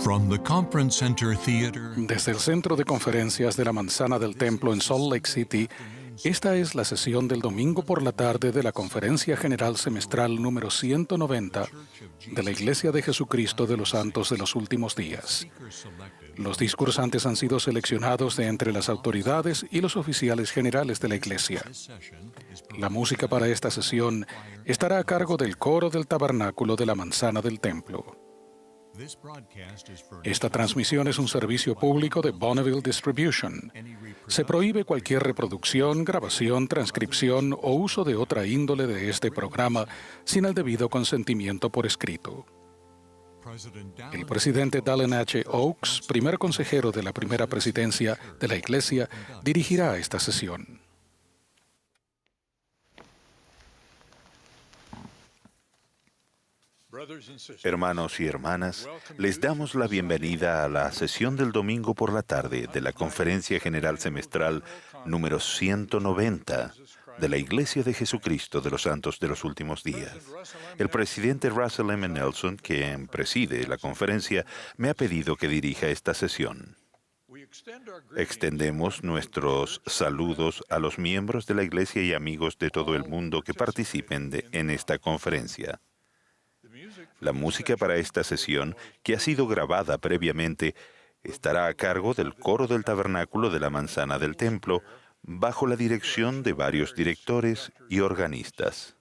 From the Conference Center Theater. Desde el Centro de Conferencias de la Manzana del Templo en Salt Lake City, esta es la sesión del domingo por la tarde de la Conferencia General Semestral número 190 de la Iglesia de Jesucristo de los Santos de los Últimos Días. Los discursantes han sido seleccionados de entre las autoridades y los oficiales generales de la Iglesia. La música para esta sesión estará a cargo del coro del Tabernáculo de la Manzana del Templo. Esta transmisión es un servicio público de Bonneville Distribution. Se prohíbe cualquier reproducción, grabación, transcripción o uso de otra índole de este programa sin el debido consentimiento por escrito. El presidente Dallin H. Oaks, primer consejero de la primera presidencia de la Iglesia, dirigirá esta sesión. Hermanos y hermanas, les damos la bienvenida a la sesión del domingo por la tarde de la Conferencia General Semestral número 190 de la Iglesia de Jesucristo de los Santos de los Últimos Días. El presidente Russell M. Nelson, quien preside la conferencia, me ha pedido que dirija esta sesión. Extendemos nuestros saludos a los miembros de la Iglesia y amigos de todo el mundo que participen en esta conferencia. La música para esta sesión, que ha sido grabada previamente, estará a cargo del coro del Tabernáculo de la Manzana del Templo, bajo la dirección de varios directores y organistas.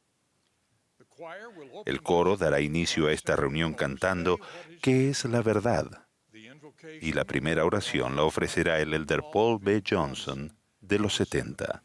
El coro dará inicio a esta reunión cantando ¿Qué es la verdad? Y la primera oración la ofrecerá el elder Paul B. Johnson, de los 70.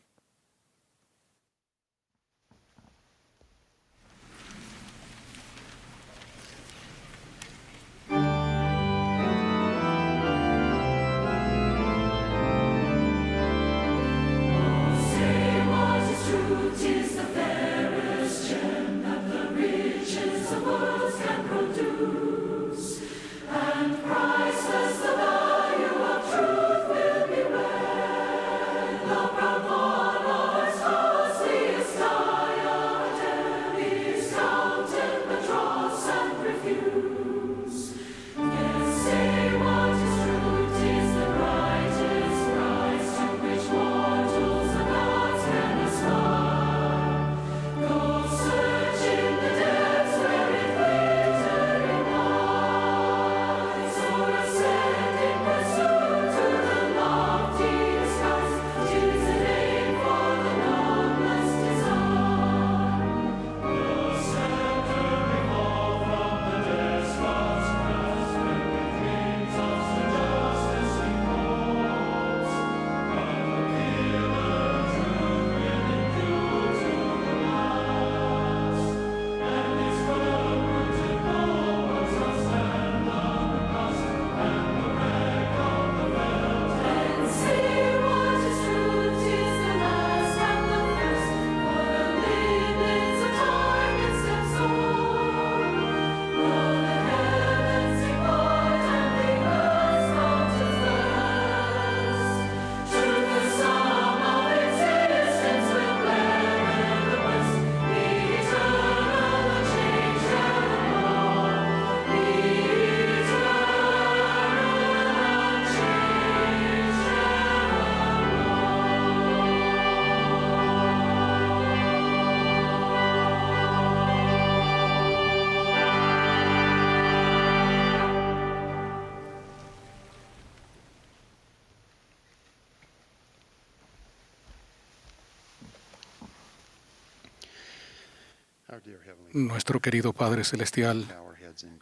Nuestro querido Padre Celestial,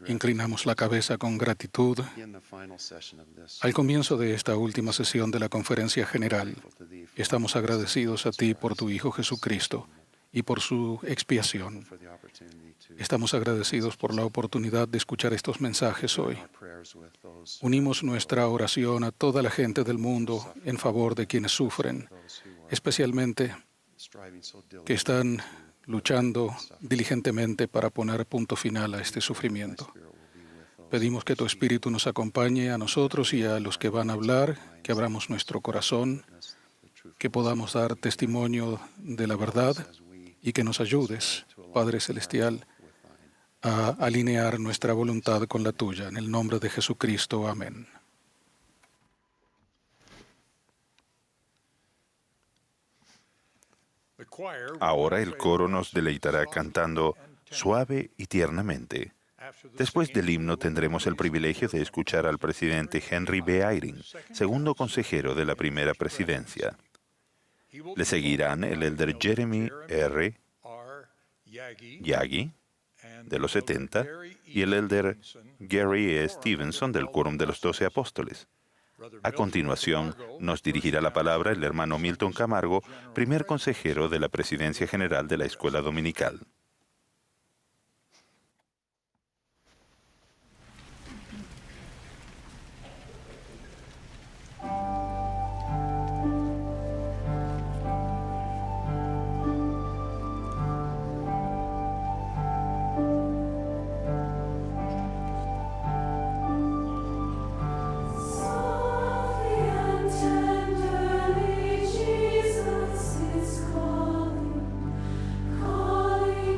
inclinamos la cabeza con gratitud al comienzo de esta última sesión de la Conferencia General. Estamos agradecidos a ti por tu Hijo Jesucristo y por su expiación. Estamos agradecidos por la oportunidad de escuchar estos mensajes hoy. Unimos nuestra oración a toda la gente del mundo en favor de quienes sufren, especialmente que están luchando diligentemente para poner punto final a este sufrimiento. Pedimos que tu Espíritu nos acompañe a nosotros y a los que van a hablar, que abramos nuestro corazón, que podamos dar testimonio de la verdad y que nos ayudes, Padre Celestial, a alinear nuestra voluntad con la tuya. En el nombre de Jesucristo. Amén. Ahora el coro nos deleitará cantando suave y tiernamente. Después del himno tendremos el privilegio de escuchar al presidente Henry B. Eyring, segundo consejero de la primera presidencia. Le seguirán el elder Jeremy R. Yagi, de los 70, y el elder Gary E. Stevenson, del Quórum de los 12 Apóstoles. A continuación, nos dirigirá la palabra el hermano Milton Camargo, primer consejero de la Presidencia General de la Escuela Dominical. Tenderly, Jesus is calling, calling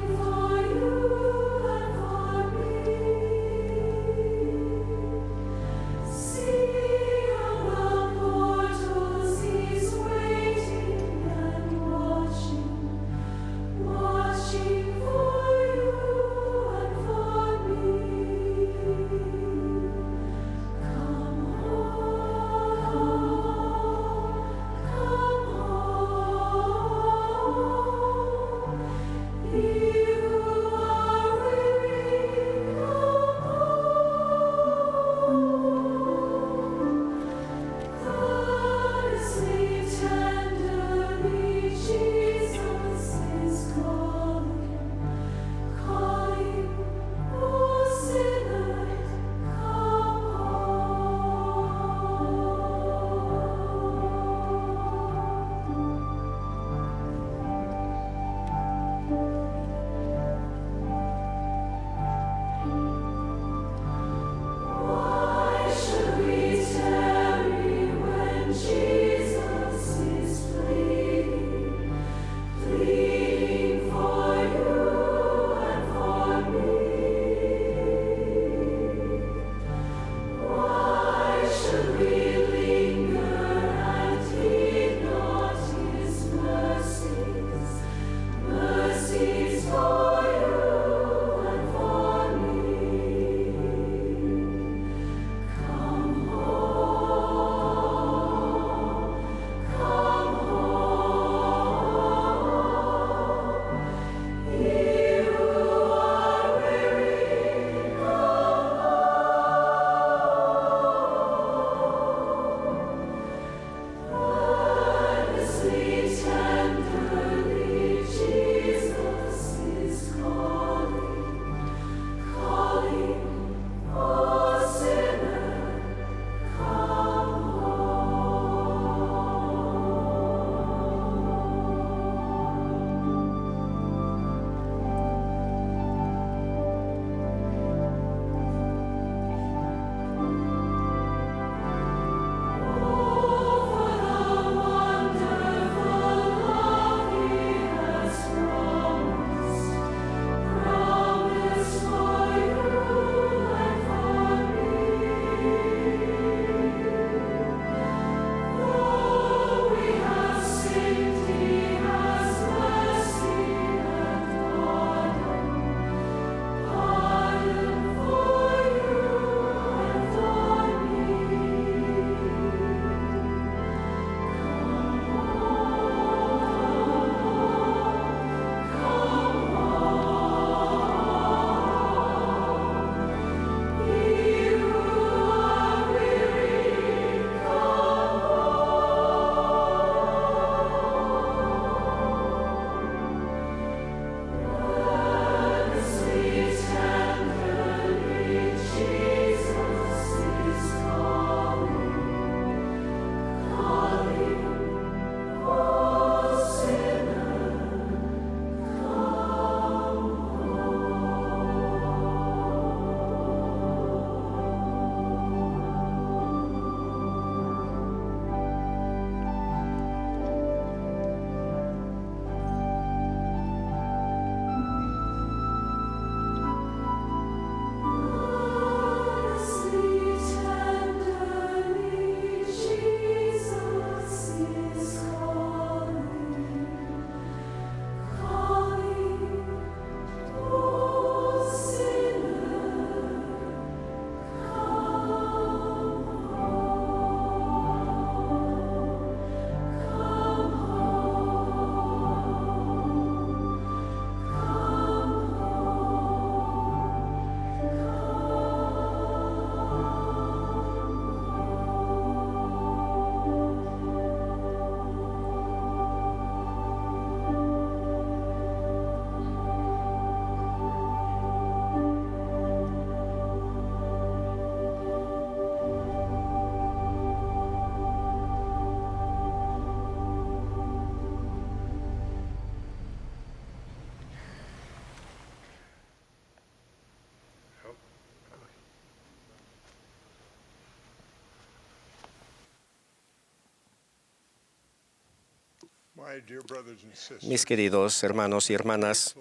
Mis queridos hermanos y hermanas,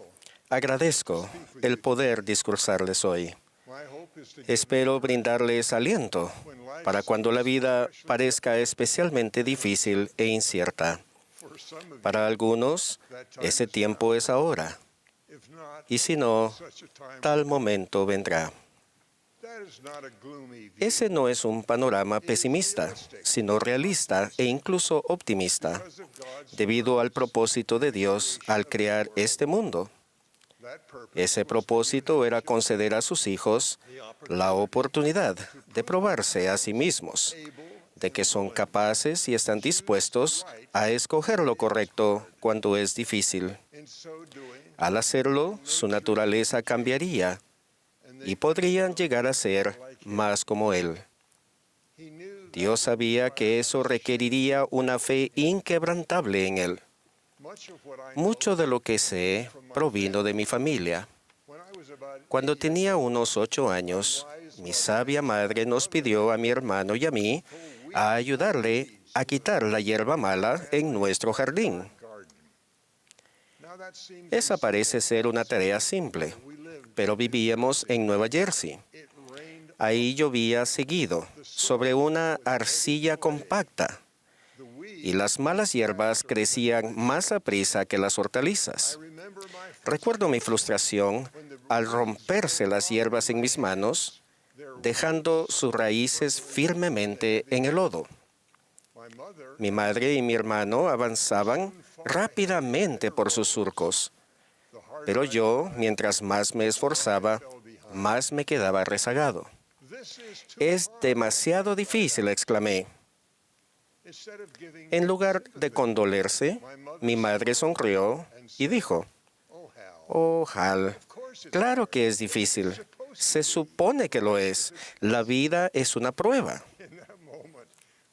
agradezco el poder discursarles hoy. Espero brindarles aliento para cuando la vida parezca especialmente difícil e incierta. Para algunos, ese tiempo es ahora, y si no, tal momento vendrá. Ese no es un panorama pesimista, sino realista e incluso optimista, debido al propósito de Dios al crear este mundo. Ese propósito era conceder a sus hijos la oportunidad de probarse a sí mismos, de que son capaces y están dispuestos a escoger lo correcto cuando es difícil. Al hacerlo, su naturaleza cambiaría y podrían llegar a ser más como Él. Dios sabía que eso requeriría una fe inquebrantable en Él. Mucho de lo que sé provino de mi familia. Cuando tenía unos 8 años, mi sabia madre nos pidió a mi hermano y a mí a ayudarle a quitar la hierba mala en nuestro jardín. Esa parece ser una tarea simple, pero vivíamos en Nueva Jersey. Ahí llovía seguido, sobre una arcilla compacta, y las malas hierbas crecían más aprisa que las hortalizas. Recuerdo mi frustración al romperse las hierbas en mis manos, dejando sus raíces firmemente en el lodo. Mi madre y mi hermano avanzaban rápidamente por sus surcos, pero yo, mientras más me esforzaba, más me quedaba rezagado. «Es demasiado difícil», exclamé. En lugar de condolerse, mi madre sonrió y dijo, «Oh, Hal, claro que es difícil. Se supone que lo es. La vida es una prueba».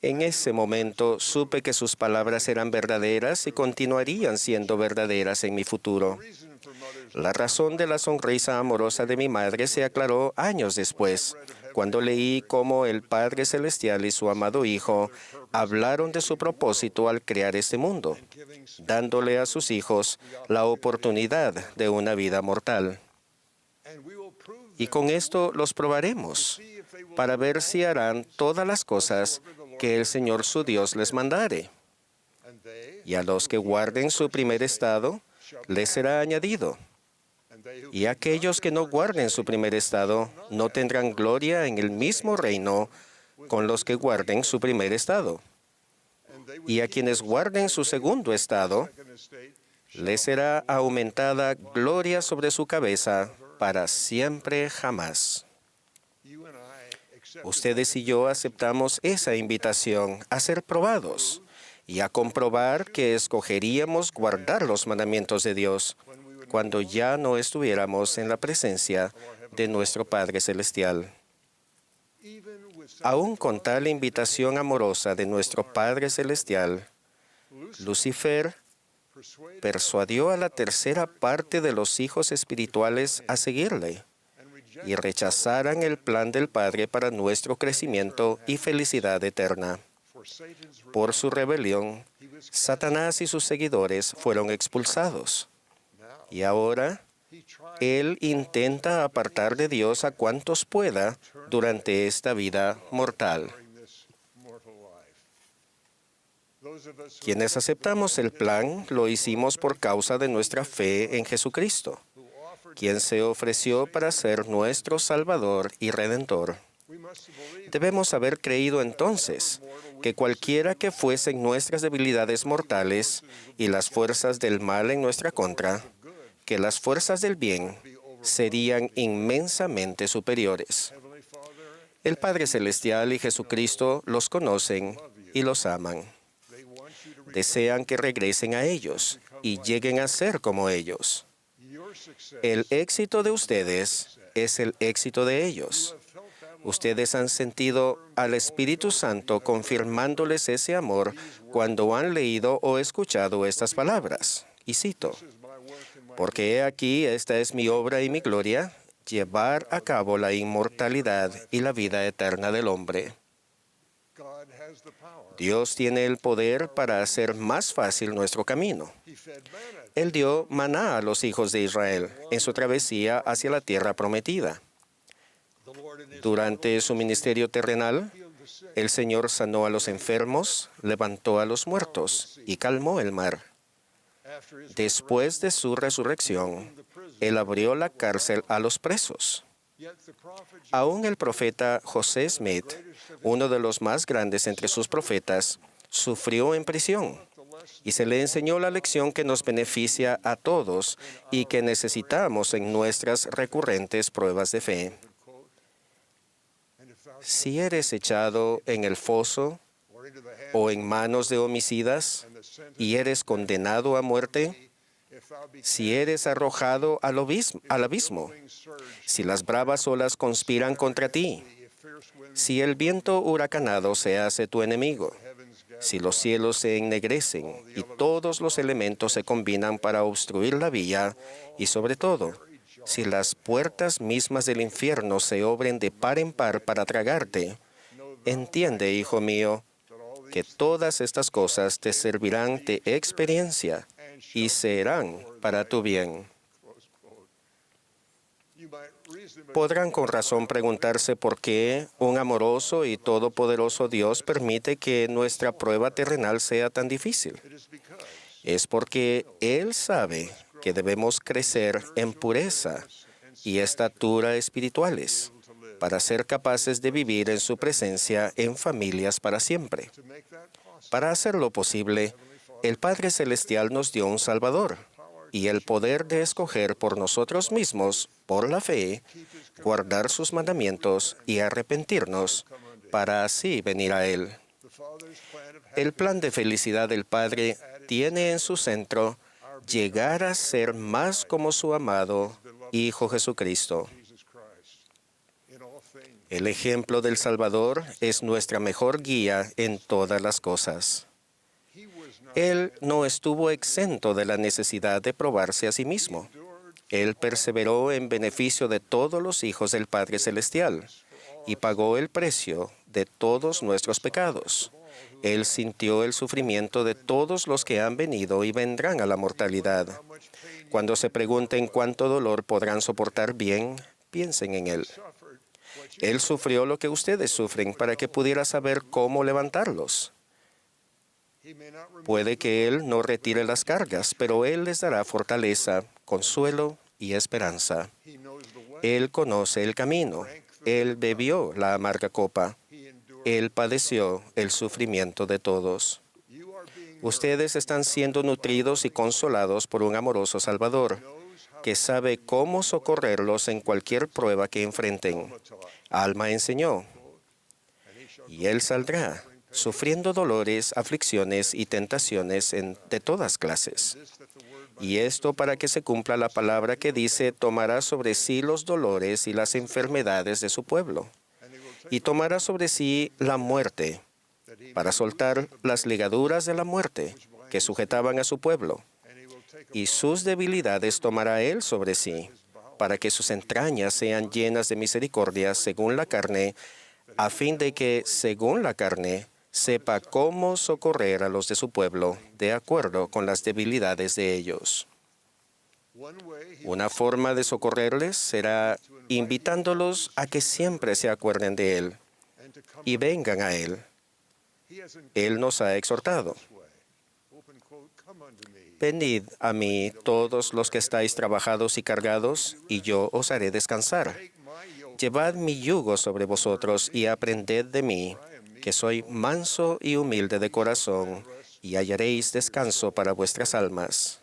En ese momento supe que sus palabras eran verdaderas y continuarían siendo verdaderas en mi futuro. La razón de la sonrisa amorosa de mi madre se aclaró años después, cuando leí cómo el Padre Celestial y su amado Hijo hablaron de su propósito al crear este mundo, dándole a sus hijos la oportunidad de una vida mortal. Y con esto los probaremos, para ver si harán todas las cosas que el Señor su Dios les mandare. Y a los que guarden su primer estado, les será añadido. Y aquellos que no guarden su primer estado, no tendrán gloria en el mismo reino con los que guarden su primer estado. Y a quienes guarden su segundo estado, les será aumentada gloria sobre su cabeza para siempre jamás. Ustedes y yo aceptamos esa invitación a ser probados y a comprobar que escogeríamos guardar los mandamientos de Dios cuando ya no estuviéramos en la presencia de nuestro Padre Celestial. Aún con tal invitación amorosa de nuestro Padre Celestial, Lucifer persuadió a la tercera parte de los hijos espirituales a seguirle y rechazaran el plan del Padre para nuestro crecimiento y felicidad eterna. Por su rebelión, Satanás y sus seguidores fueron expulsados. Y ahora, él intenta apartar de Dios a cuantos pueda durante esta vida mortal. Quienes aceptamos el plan, lo hicimos por causa de nuestra fe en Jesucristo, quien se ofreció para ser nuestro Salvador y Redentor. Debemos haber creído entonces que cualquiera que fuesen nuestras debilidades mortales y las fuerzas del mal en nuestra contra, que las fuerzas del bien serían inmensamente superiores. El Padre Celestial y Jesucristo los conocen y los aman. Desean que regresen a ellos y lleguen a ser como ellos. El éxito de ustedes es el éxito de ellos. Ustedes han sentido al Espíritu Santo confirmándoles ese amor cuando han leído o escuchado estas palabras. Y cito, «Porque he aquí, esta es mi obra y mi gloria, llevar a cabo la inmortalidad y la vida eterna del hombre». Dios tiene el poder para hacer más fácil nuestro camino. Él dio maná a los hijos de Israel en su travesía hacia la tierra prometida. Durante su ministerio terrenal, el Señor sanó a los enfermos, levantó a los muertos y calmó el mar. Después de su resurrección, Él abrió la cárcel a los presos. Aún el profeta José Smith, uno de los más grandes entre sus profetas, sufrió en prisión y se le enseñó la lección que nos beneficia a todos y que necesitamos en nuestras recurrentes pruebas de fe. Si eres echado en el foso o en manos de homicidas y eres condenado a muerte, si eres arrojado al abismo, si las bravas olas conspiran contra ti, si el viento huracanado se hace tu enemigo, si los cielos se ennegrecen y todos los elementos se combinan para obstruir la vía, y sobre todo, si las puertas mismas del infierno se obren de par en par para tragarte, entiende, hijo mío, que todas estas cosas te servirán de experiencia y serán para tu bien. Podrán con razón preguntarse por qué un amoroso y todopoderoso Dios permite que nuestra prueba terrenal sea tan difícil. Es porque Él sabe que debemos crecer en pureza y estatura espirituales para ser capaces de vivir en su presencia en familias para siempre. Para hacerlo posible, el Padre Celestial nos dio un Salvador y el poder de escoger por nosotros mismos, por la fe, guardar sus mandamientos y arrepentirnos para así venir a Él. El plan de felicidad del Padre tiene en su centro llegar a ser más como su amado Hijo Jesucristo. El ejemplo del Salvador es nuestra mejor guía en todas las cosas. Él no estuvo exento de la necesidad de probarse a sí mismo. Él perseveró en beneficio de todos los hijos del Padre Celestial y pagó el precio de todos nuestros pecados. Él sintió el sufrimiento de todos los que han venido y vendrán a la mortalidad. Cuando se pregunten cuánto dolor podrán soportar bien, piensen en Él. Él sufrió lo que ustedes sufren para que pudiera saber cómo levantarlos. Puede que Él no retire las cargas, pero Él les dará fortaleza, consuelo y esperanza. Él conoce el camino. Él bebió la amarga copa. Él padeció el sufrimiento de todos. Ustedes están siendo nutridos y consolados por un amoroso Salvador, que sabe cómo socorrerlos en cualquier prueba que enfrenten. Alma enseñó, y Él saldrá, sufriendo dolores, aflicciones y tentaciones de todas clases. Y esto para que se cumpla la palabra que dice, tomará sobre sí los dolores y las enfermedades de su pueblo. Y tomará sobre sí la muerte, para soltar las ligaduras de la muerte que sujetaban a su pueblo. Y sus debilidades tomará Él sobre sí, para que sus entrañas sean llenas de misericordia según la carne, a fin de que, según la carne, sepa cómo socorrer a los de su pueblo, de acuerdo con las debilidades de ellos. Una forma de socorrerles será invitándolos a que siempre se acuerden de Él y vengan a Él. Él nos ha exhortado. Venid a mí todos los que estáis trabajados y cargados, y yo os haré descansar. Llevad mi yugo sobre vosotros y aprended de mí, que soy manso y humilde de corazón, y hallaréis descanso para vuestras almas.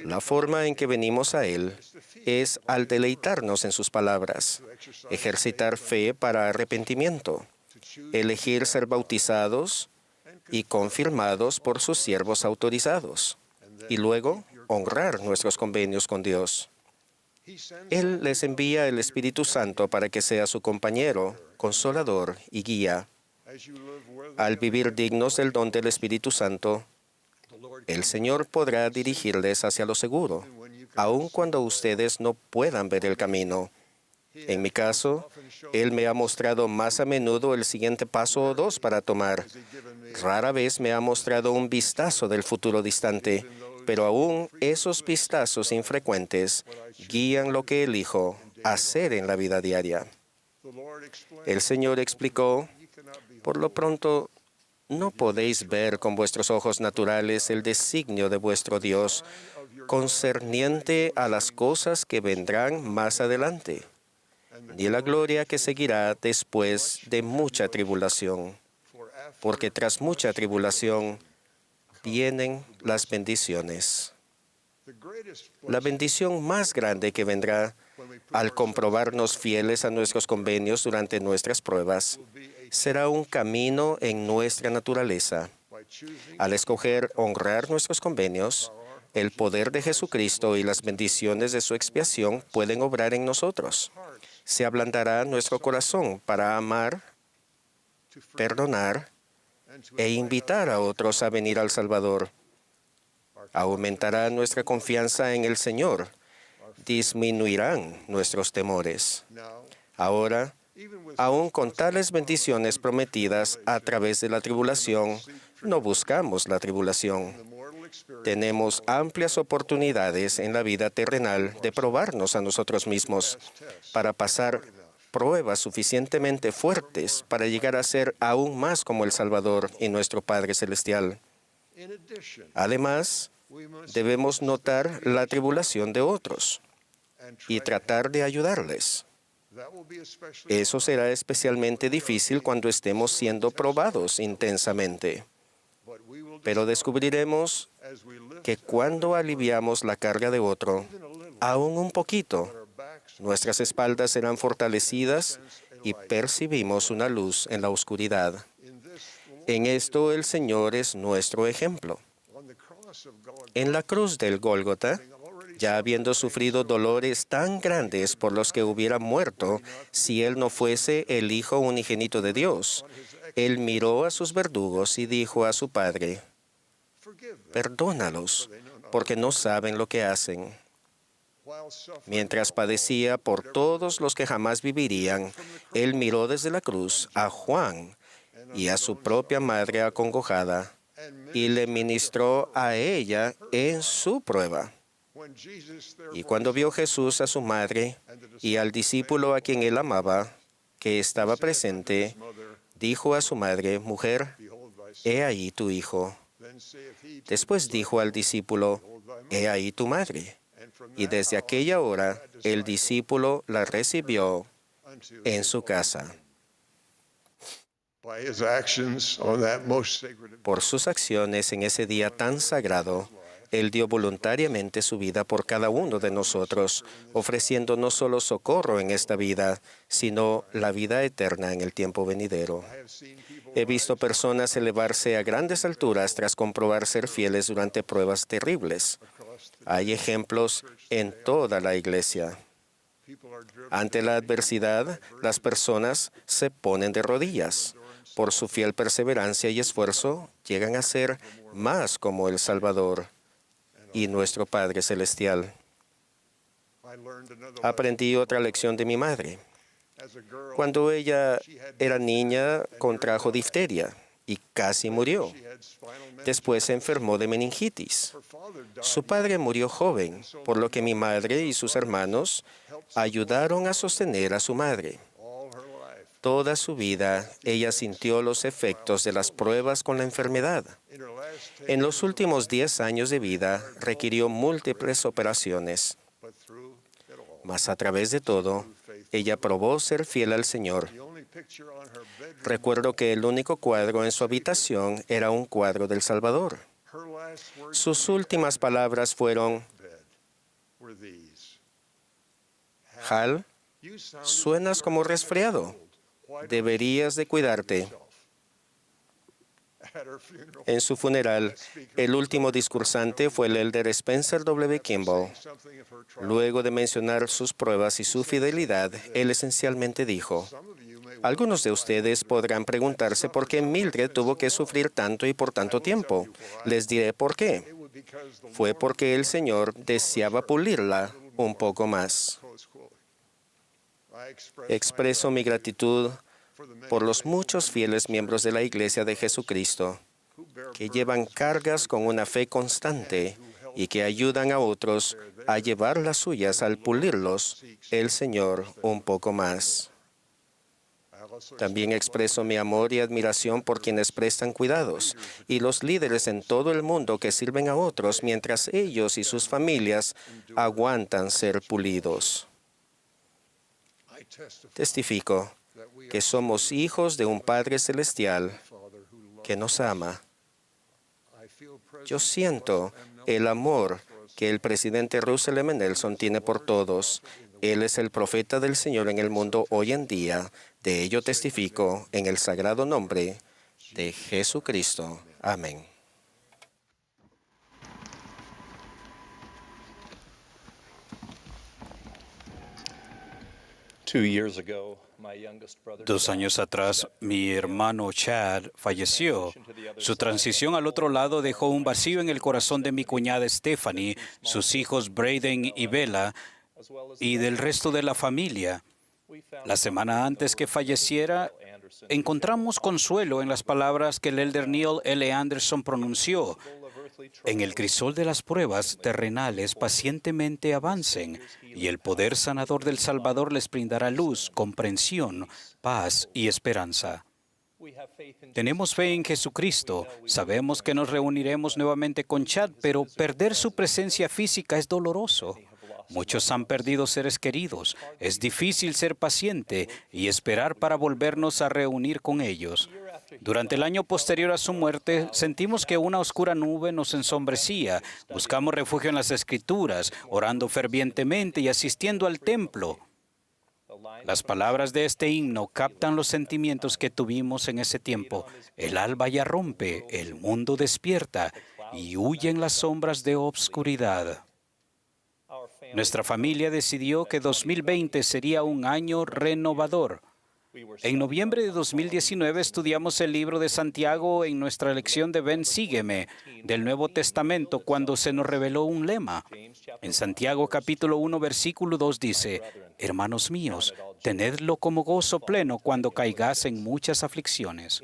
La forma en que venimos a Él es al deleitarnos en sus palabras, ejercitar fe para arrepentimiento, elegir ser bautizados y confirmados por sus siervos autorizados, y luego honrar nuestros convenios con Dios. Él les envía el Espíritu Santo para que sea su compañero, consolador y guía. Al vivir dignos del don del Espíritu Santo, el Señor podrá dirigirles hacia lo seguro, aun cuando ustedes no puedan ver el camino. En mi caso, Él me ha mostrado más a menudo el siguiente paso o dos para tomar. Rara vez me ha mostrado un vistazo del futuro distante, pero aún esos vistazos infrecuentes guían lo que elijo hacer en la vida diaria. El Señor explicó, por lo pronto, no podéis ver con vuestros ojos naturales el designio de vuestro Dios concerniente a las cosas que vendrán más adelante, ni la gloria que seguirá después de mucha tribulación, porque tras mucha tribulación vienen las bendiciones. La bendición más grande que vendrá al comprobarnos fieles a nuestros convenios durante nuestras pruebas será un camino en nuestra naturaleza. Al escoger honrar nuestros convenios, el poder de Jesucristo y las bendiciones de su expiación pueden obrar en nosotros. Se ablandará nuestro corazón para amar, perdonar e invitar a otros a venir al Salvador. Aumentará nuestra confianza en el Señor. Disminuirán nuestros temores. Ahora, aún con tales bendiciones prometidas a través de la tribulación, no buscamos la tribulación. Tenemos amplias oportunidades en la vida terrenal de probarnos a nosotros mismos para pasar pruebas suficientemente fuertes para llegar a ser aún más como el Salvador y nuestro Padre Celestial. Además, debemos notar la tribulación de otros y tratar de ayudarles. Eso será especialmente difícil cuando estemos siendo probados intensamente. Pero descubriremos que cuando aliviamos la carga de otro, aún un poquito, nuestras espaldas serán fortalecidas y percibimos una luz en la oscuridad. En esto el Señor es nuestro ejemplo. En la cruz del Gólgota, ya habiendo sufrido dolores tan grandes por los que hubiera muerto si Él no fuese el Hijo unigénito de Dios, Él miró a sus verdugos y dijo a su Padre, «Perdónalos, porque no saben lo que hacen». Mientras padecía por todos los que jamás vivirían, Él miró desde la cruz a Juan y a su propia madre acongojada y le ministró a ella en su prueba. Y cuando vio Jesús a su madre y al discípulo a quien él amaba, que estaba presente, dijo a su madre, «Mujer, he ahí tu hijo». Después dijo al discípulo, «He ahí tu madre». Y desde aquella hora el discípulo la recibió en su casa. Por sus acciones en ese día tan sagrado, Él dio voluntariamente su vida por cada uno de nosotros, ofreciendo no solo socorro en esta vida, sino la vida eterna en el tiempo venidero. He visto personas elevarse a grandes alturas tras comprobar ser fieles durante pruebas terribles. Hay ejemplos en toda la iglesia. Ante la adversidad, las personas se ponen de rodillas. Por su fiel perseverancia y esfuerzo, llegan a ser más como el Salvador y nuestro Padre Celestial. Aprendí otra lección de mi madre. Cuando ella era niña, contrajo difteria y casi murió. Después se enfermó de meningitis. Su padre murió joven, por lo que mi madre y sus hermanos ayudaron a sostener a su madre. Toda su vida, ella sintió los efectos de las pruebas con la enfermedad. En los últimos 10 años de vida, requirió múltiples operaciones. Mas a través de todo, ella probó ser fiel al Señor. Recuerdo que el único cuadro en su habitación era un cuadro del Salvador. Sus últimas palabras fueron, «Hal, suenas como resfriado. Deberías de cuidarte». En su funeral, el último discursante fue el elder Spencer W. Kimball. Luego de mencionar sus pruebas y su fidelidad, él esencialmente dijo, «Algunos de ustedes podrán preguntarse por qué Mildred tuvo que sufrir tanto y por tanto tiempo. Les diré por qué. Fue porque el Señor deseaba pulirla un poco más». Expreso mi gratitud por los muchos fieles miembros de la Iglesia de Jesucristo que llevan cargas con una fe constante y que ayudan a otros a llevar las suyas al pulirlos el Señor un poco más. También expreso mi amor y admiración por quienes prestan cuidados y los líderes en todo el mundo que sirven a otros mientras ellos y sus familias aguantan ser pulidos. Testifico que somos hijos de un Padre Celestial que nos ama. Yo siento el amor que el presidente Russell M. Nelson tiene por todos. Él es el profeta del Señor en el mundo hoy en día. De ello testifico en el sagrado nombre de Jesucristo. Amén. Dos años atrás, mi hermano Chad falleció. Su transición al otro lado dejó un vacío en el corazón de mi cuñada Stephanie, sus hijos Braden y Bella, y del resto de la familia. La semana antes que falleciera, encontramos consuelo en las palabras que el elder Neil L. Anderson pronunció. En el crisol de las pruebas terrenales pacientemente avancen, y el poder sanador del Salvador les brindará luz, comprensión, paz y esperanza. Tenemos fe en Jesucristo. Sabemos que nos reuniremos nuevamente con Chad, pero perder su presencia física es doloroso. Muchos han perdido seres queridos. Es difícil ser paciente y esperar para volvernos a reunir con ellos. Durante el año posterior a su muerte, sentimos que una oscura nube nos ensombrecía. Buscamos refugio en las Escrituras, orando fervientemente y asistiendo al templo. Las palabras de este himno captan los sentimientos que tuvimos en ese tiempo. El alba ya rompe, el mundo despierta y huyen las sombras de obscuridad. Nuestra familia decidió que 2020 sería un año renovador. En noviembre de 2019 estudiamos el libro de Santiago en nuestra lección de Ven, sígueme, del Nuevo Testamento, cuando se nos reveló un lema. En Santiago capítulo 1, versículo 2 dice: Hermanos míos, tenedlo como gozo pleno cuando caigáis en muchas aflicciones.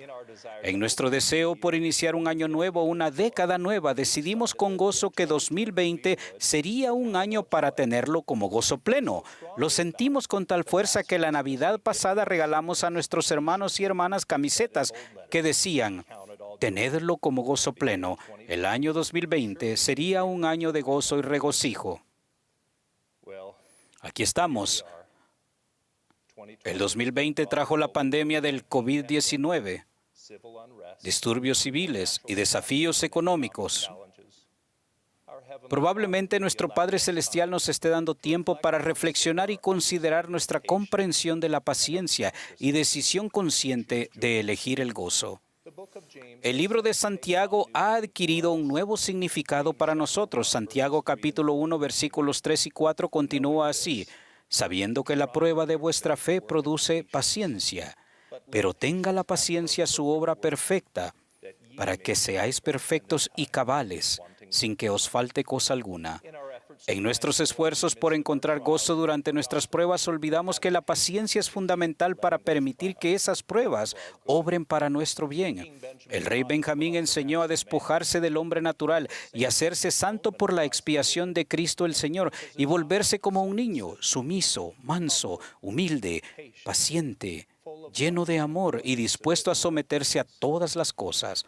En nuestro deseo por iniciar un año nuevo, una década nueva, decidimos con gozo que 2020 sería un año para tenerlo como gozo pleno. Lo sentimos con tal fuerza que la Navidad pasada regalamos a nuestros hermanos y hermanas camisetas que decían: tenedlo como gozo pleno. El año 2020 sería un año de gozo y regocijo. Aquí estamos. El 2020 trajo la pandemia del COVID-19, disturbios civiles y desafíos económicos. Probablemente nuestro Padre Celestial nos esté dando tiempo para reflexionar y considerar nuestra comprensión de la paciencia y decisión consciente de elegir el gozo. El libro de Santiago ha adquirido un nuevo significado para nosotros. Santiago capítulo 1, versículos 3 y 4 continúa así: sabiendo que la prueba de vuestra fe produce paciencia, pero tenga la paciencia su obra perfecta, para que seáis perfectos y cabales, sin que os falte cosa alguna. En nuestros esfuerzos por encontrar gozo durante nuestras pruebas, olvidamos que la paciencia es fundamental para permitir que esas pruebas obren para nuestro bien. El rey Benjamín enseñó a despojarse del hombre natural y hacerse santo por la expiación de Cristo el Señor y volverse como un niño, sumiso, manso, humilde, paciente, lleno de amor y dispuesto a someterse a todas las cosas.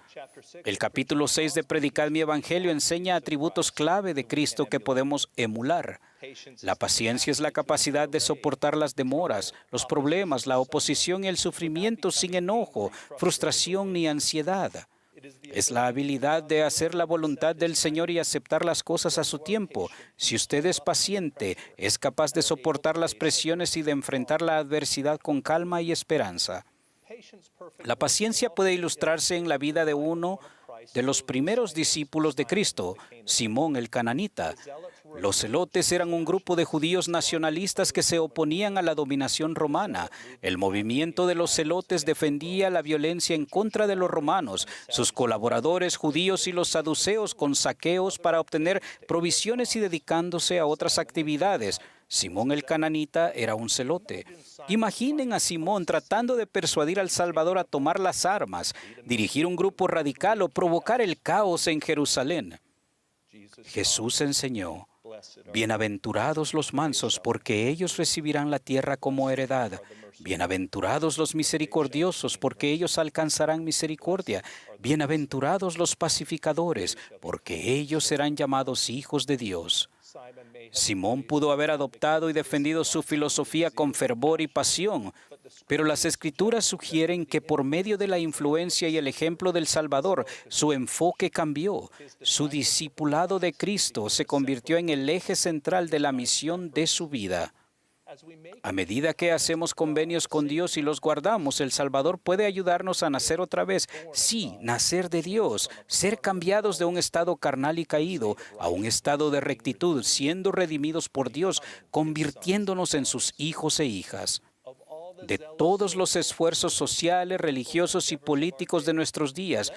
El capítulo 6 de Predicad mi Evangelio enseña atributos clave de Cristo que podemos emular. La paciencia es la capacidad de soportar las demoras, los problemas, la oposición y el sufrimiento sin enojo, frustración ni ansiedad. Es la habilidad de hacer la voluntad del Señor y aceptar las cosas a su tiempo. Si usted es paciente, es capaz de soportar las presiones y de enfrentar la adversidad con calma y esperanza. La paciencia puede ilustrarse en la vida de uno de los primeros discípulos de Cristo, Simón el Cananita. Los celotes eran un grupo de judíos nacionalistas que se oponían a la dominación romana. El movimiento de los celotes defendía la violencia en contra de los romanos. Sus colaboradores judíos y los saduceos con saqueos para obtener provisiones y dedicándose a otras actividades. Simón el cananita era un celote. Imaginen a Simón tratando de persuadir al Salvador a tomar las armas, dirigir un grupo radical o provocar el caos en Jerusalén. Jesús enseñó: bienaventurados los mansos, porque ellos recibirán la tierra como heredad. Bienaventurados los misericordiosos, porque ellos alcanzarán misericordia. Bienaventurados los pacificadores, porque ellos serán llamados hijos de Dios. Simón pudo haber adoptado y defendido su filosofía con fervor y pasión, pero las Escrituras sugieren que por medio de la influencia y el ejemplo del Salvador, su enfoque cambió. Su discipulado de Cristo se convirtió en el eje central de la misión de su vida. A medida que hacemos convenios con Dios y los guardamos, el Salvador puede ayudarnos a nacer otra vez. Sí, nacer de Dios, ser cambiados de un estado carnal y caído a un estado de rectitud, siendo redimidos por Dios, convirtiéndonos en sus hijos e hijas. De todos los esfuerzos sociales, religiosos y políticos de nuestros días,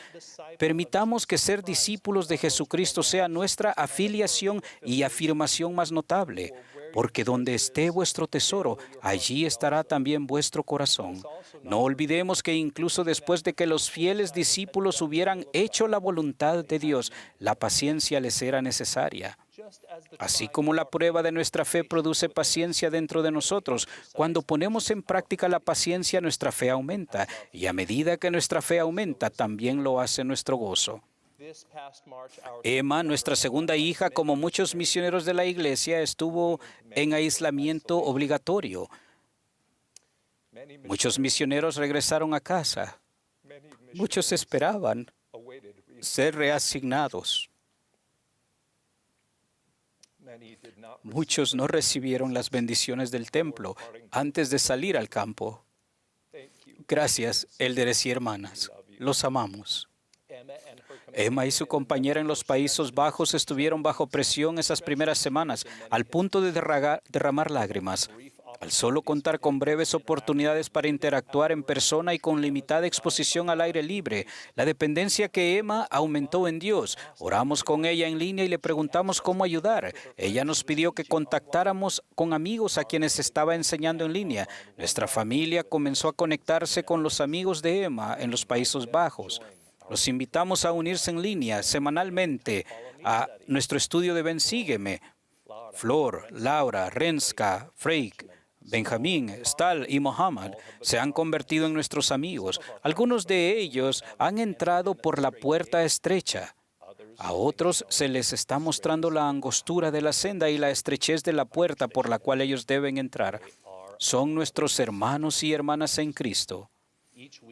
permitamos que ser discípulos de Jesucristo sea nuestra afiliación y afirmación más notable. Porque donde esté vuestro tesoro, allí estará también vuestro corazón. No olvidemos que incluso después de que los fieles discípulos hubieran hecho la voluntad de Dios, la paciencia les era necesaria. Así como la prueba de nuestra fe produce paciencia dentro de nosotros, cuando ponemos en práctica la paciencia, nuestra fe aumenta. Y a medida que nuestra fe aumenta, también lo hace nuestro gozo. Emma, nuestra segunda hija, como muchos misioneros de la iglesia, estuvo en aislamiento obligatorio. Muchos misioneros regresaron a casa. Muchos esperaban ser reasignados. Muchos no recibieron las bendiciones del templo antes de salir al campo. Gracias, élderes y hermanas. Los amamos. Emma y su compañera en los Países Bajos estuvieron bajo presión esas primeras semanas, al punto de derramar lágrimas. Al solo contar con breves oportunidades para interactuar en persona y con limitada exposición al aire libre, la dependencia que Emma aumentó en Dios. Oramos con ella en línea y le preguntamos cómo ayudar. Ella nos pidió que contactáramos con amigos a quienes estaba enseñando en línea. Nuestra familia comenzó a conectarse con los amigos de Emma en los Países Bajos. Los invitamos a unirse en línea semanalmente a nuestro estudio de Ven, Sígueme. Flor, Laura, Renska, Freik, Benjamín, Stal y Mohammed se han convertido en nuestros amigos. Algunos de ellos han entrado por la puerta estrecha. A otros se les está mostrando la angostura de la senda y la estrechez de la puerta por la cual ellos deben entrar. Son nuestros hermanos y hermanas en Cristo.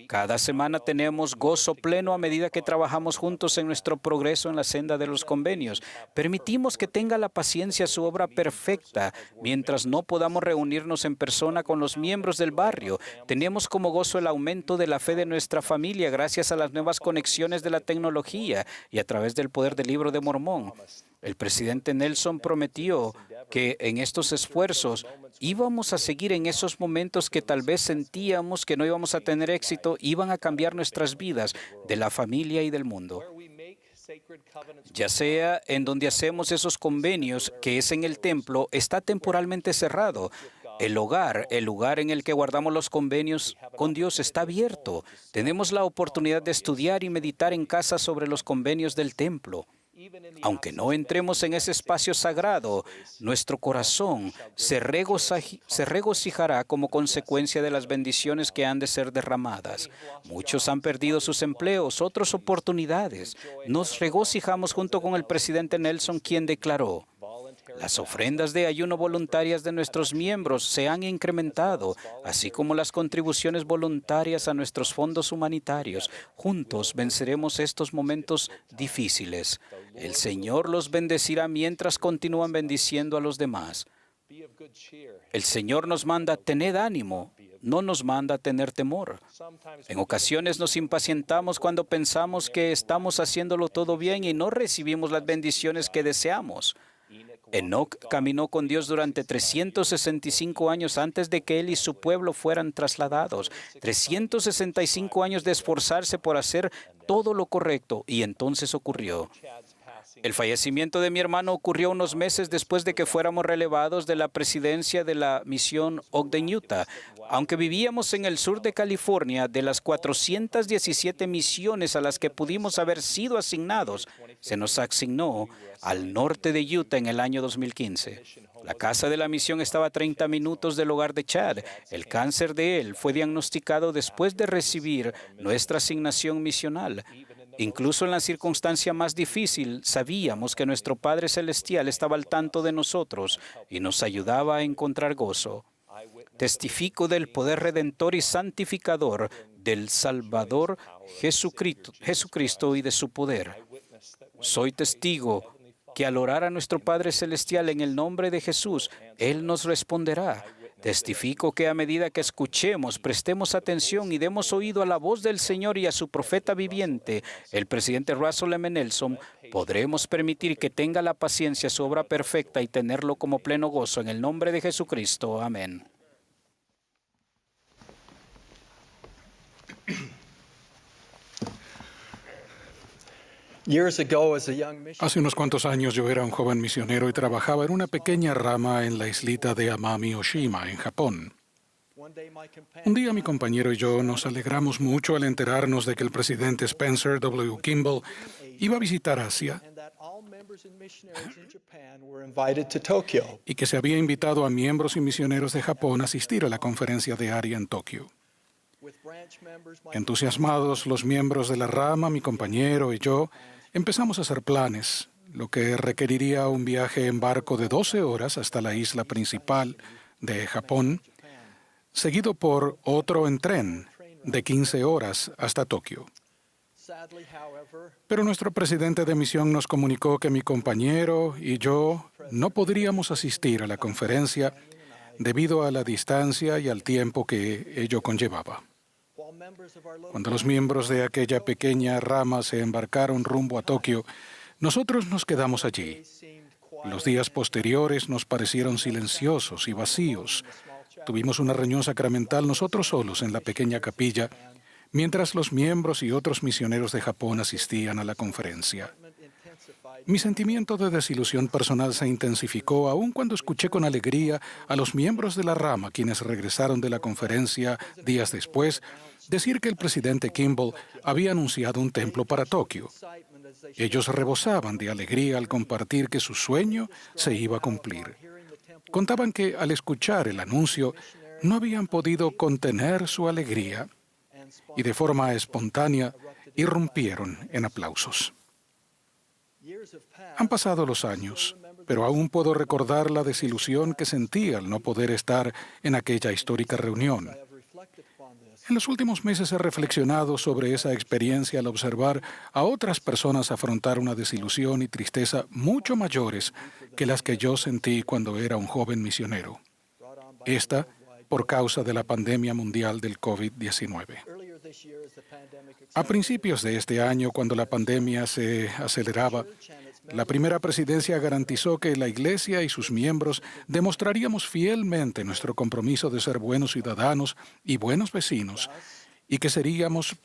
Cada semana tenemos gozo pleno a medida que trabajamos juntos en nuestro progreso en la senda de los convenios. Permitimos que tenga la paciencia su obra perfecta mientras no podamos reunirnos en persona con los miembros del barrio. Tenemos como gozo el aumento de la fe de nuestra familia gracias a las nuevas conexiones de la tecnología y a través del poder del Libro de Mormón. El presidente Nelson prometió que en estos esfuerzos íbamos a seguir en esos momentos que tal vez sentíamos que no íbamos a tener éxito, iban a cambiar nuestras vidas, de la familia y del mundo. Ya sea en donde hacemos esos convenios, que es en el templo, está temporalmente cerrado. El lugar en el que guardamos los convenios con Dios está abierto. Tenemos la oportunidad de estudiar y meditar en casa sobre los convenios del templo. Aunque no entremos en ese espacio sagrado, nuestro corazón se regocijará como consecuencia de las bendiciones que han de ser derramadas. Muchos han perdido sus empleos, otras oportunidades. Nos regocijamos junto con el presidente Nelson, quien declaró: las ofrendas de ayuno voluntarias de nuestros miembros se han incrementado, así como las contribuciones voluntarias a nuestros fondos humanitarios. Juntos venceremos estos momentos difíciles. El Señor los bendecirá mientras continúan bendiciendo a los demás. El Señor nos manda: tened ánimo, no nos manda tener temor. En ocasiones nos impacientamos cuando pensamos que estamos haciéndolo todo bien y no recibimos las bendiciones que deseamos. Enoc caminó con Dios durante 365 años antes de que él y su pueblo fueran trasladados. 365 años de esforzarse por hacer todo lo correcto, y entonces ocurrió. El fallecimiento de mi hermano ocurrió unos meses después de que fuéramos relevados de la presidencia de la misión Ogden, Utah. Aunque vivíamos en el sur de California, de las 417 misiones a las que pudimos haber sido asignados, se nos asignó al norte de Utah en el año 2015. La casa de la misión estaba a 30 minutos del hogar de Chad. El cáncer de él fue diagnosticado después de recibir nuestra asignación misional. Incluso en la circunstancia más difícil, sabíamos que nuestro Padre Celestial estaba al tanto de nosotros y nos ayudaba a encontrar gozo. Testifico del poder redentor y santificador del Salvador Jesucristo y de su poder. Soy testigo que al orar a nuestro Padre Celestial en el nombre de Jesús, Él nos responderá. Testifico que a medida que escuchemos, prestemos atención y demos oído a la voz del Señor y a su profeta viviente, el presidente Russell M. Nelson, podremos permitir que tenga la paciencia su obra perfecta y tenerlo como pleno gozo. En el nombre de Jesucristo. Amén. Hace unos cuantos años yo era un joven misionero y trabajaba en una pequeña rama en la islita de Amami Oshima, en Japón. Un día mi compañero y yo nos alegramos mucho al enterarnos de que el presidente Spencer W. Kimball iba a visitar Asia y que se había invitado a miembros y misioneros de Japón a asistir a la conferencia de ARIA en Tokio. Entusiasmados, los miembros de la rama, mi compañero y yo, empezamos a hacer planes, lo que requeriría un viaje en barco de 12 horas hasta la isla principal de Japón, seguido por otro en tren de 15 horas hasta Tokio. Pero nuestro presidente de misión nos comunicó que mi compañero y yo no podríamos asistir a la conferencia debido a la distancia y al tiempo que ello conllevaba. Cuando los miembros de aquella pequeña rama se embarcaron rumbo a Tokio, nosotros nos quedamos allí. Los días posteriores nos parecieron silenciosos y vacíos. Tuvimos una reunión sacramental nosotros solos en la pequeña capilla, mientras los miembros y otros misioneros de Japón asistían a la conferencia. Mi sentimiento de desilusión personal se intensificó aún cuando escuché con alegría a los miembros de la rama, quienes regresaron de la conferencia días después, decir que el presidente Kimball había anunciado un templo para Tokio. Ellos rebosaban de alegría al compartir que su sueño se iba a cumplir. Contaban que al escuchar el anuncio no habían podido contener su alegría y de forma espontánea irrumpieron en aplausos. Han pasado los años, pero aún puedo recordar la desilusión que sentí al no poder estar en aquella histórica reunión. En los últimos meses he reflexionado sobre esa experiencia al observar a otras personas afrontar una desilusión y tristeza mucho mayores que las que yo sentí cuando era un joven misionero. Esta por causa de la pandemia mundial del COVID-19. A principios de este año, cuando la pandemia se aceleraba, la primera presidencia garantizó que la Iglesia y sus miembros demostraríamos fielmente nuestro compromiso de ser buenos ciudadanos y buenos vecinos, y que seríamos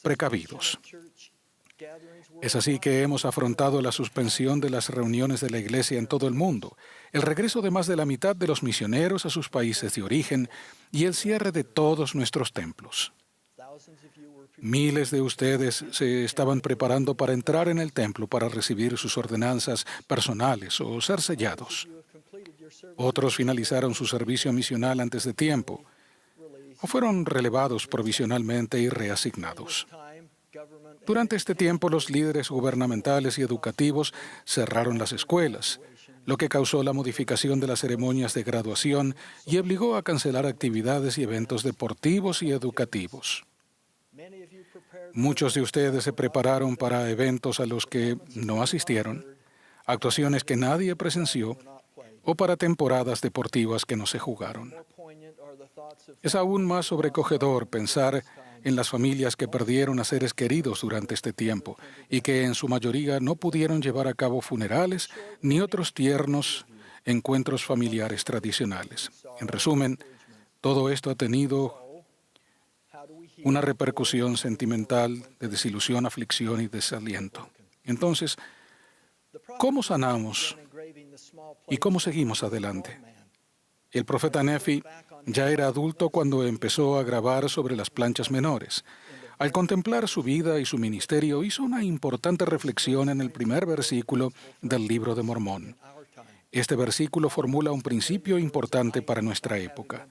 precavidos. Es así que hemos afrontado la suspensión de las reuniones de la Iglesia en todo el mundo, el regreso de más de la mitad de los misioneros a sus países de origen y el cierre de todos nuestros templos. Miles de ustedes se estaban preparando para entrar en el templo para recibir sus ordenanzas personales o ser sellados. Otros finalizaron su servicio misional antes de tiempo o fueron relevados provisionalmente y reasignados. Durante este tiempo, los líderes gubernamentales y educativos cerraron las escuelas, lo que causó la modificación de las ceremonias de graduación y obligó a cancelar actividades y eventos deportivos y educativos. Muchos de ustedes se prepararon para eventos a los que no asistieron, actuaciones que nadie presenció o para temporadas deportivas que no se jugaron. Es aún más sobrecogedor pensar en las familias que perdieron a seres queridos durante este tiempo y que en su mayoría no pudieron llevar a cabo funerales ni otros tiernos encuentros familiares tradicionales. En resumen, todo esto ha tenido una repercusión sentimental de desilusión, aflicción y desaliento. Entonces, ¿Cómo sanamos y cómo seguimos adelante? El profeta Nefi ya era adulto cuando empezó a grabar sobre las planchas menores. Al contemplar su vida y su ministerio, hizo una importante reflexión en el primer versículo del Libro de Mormón. Este versículo formula un principio importante para nuestra época.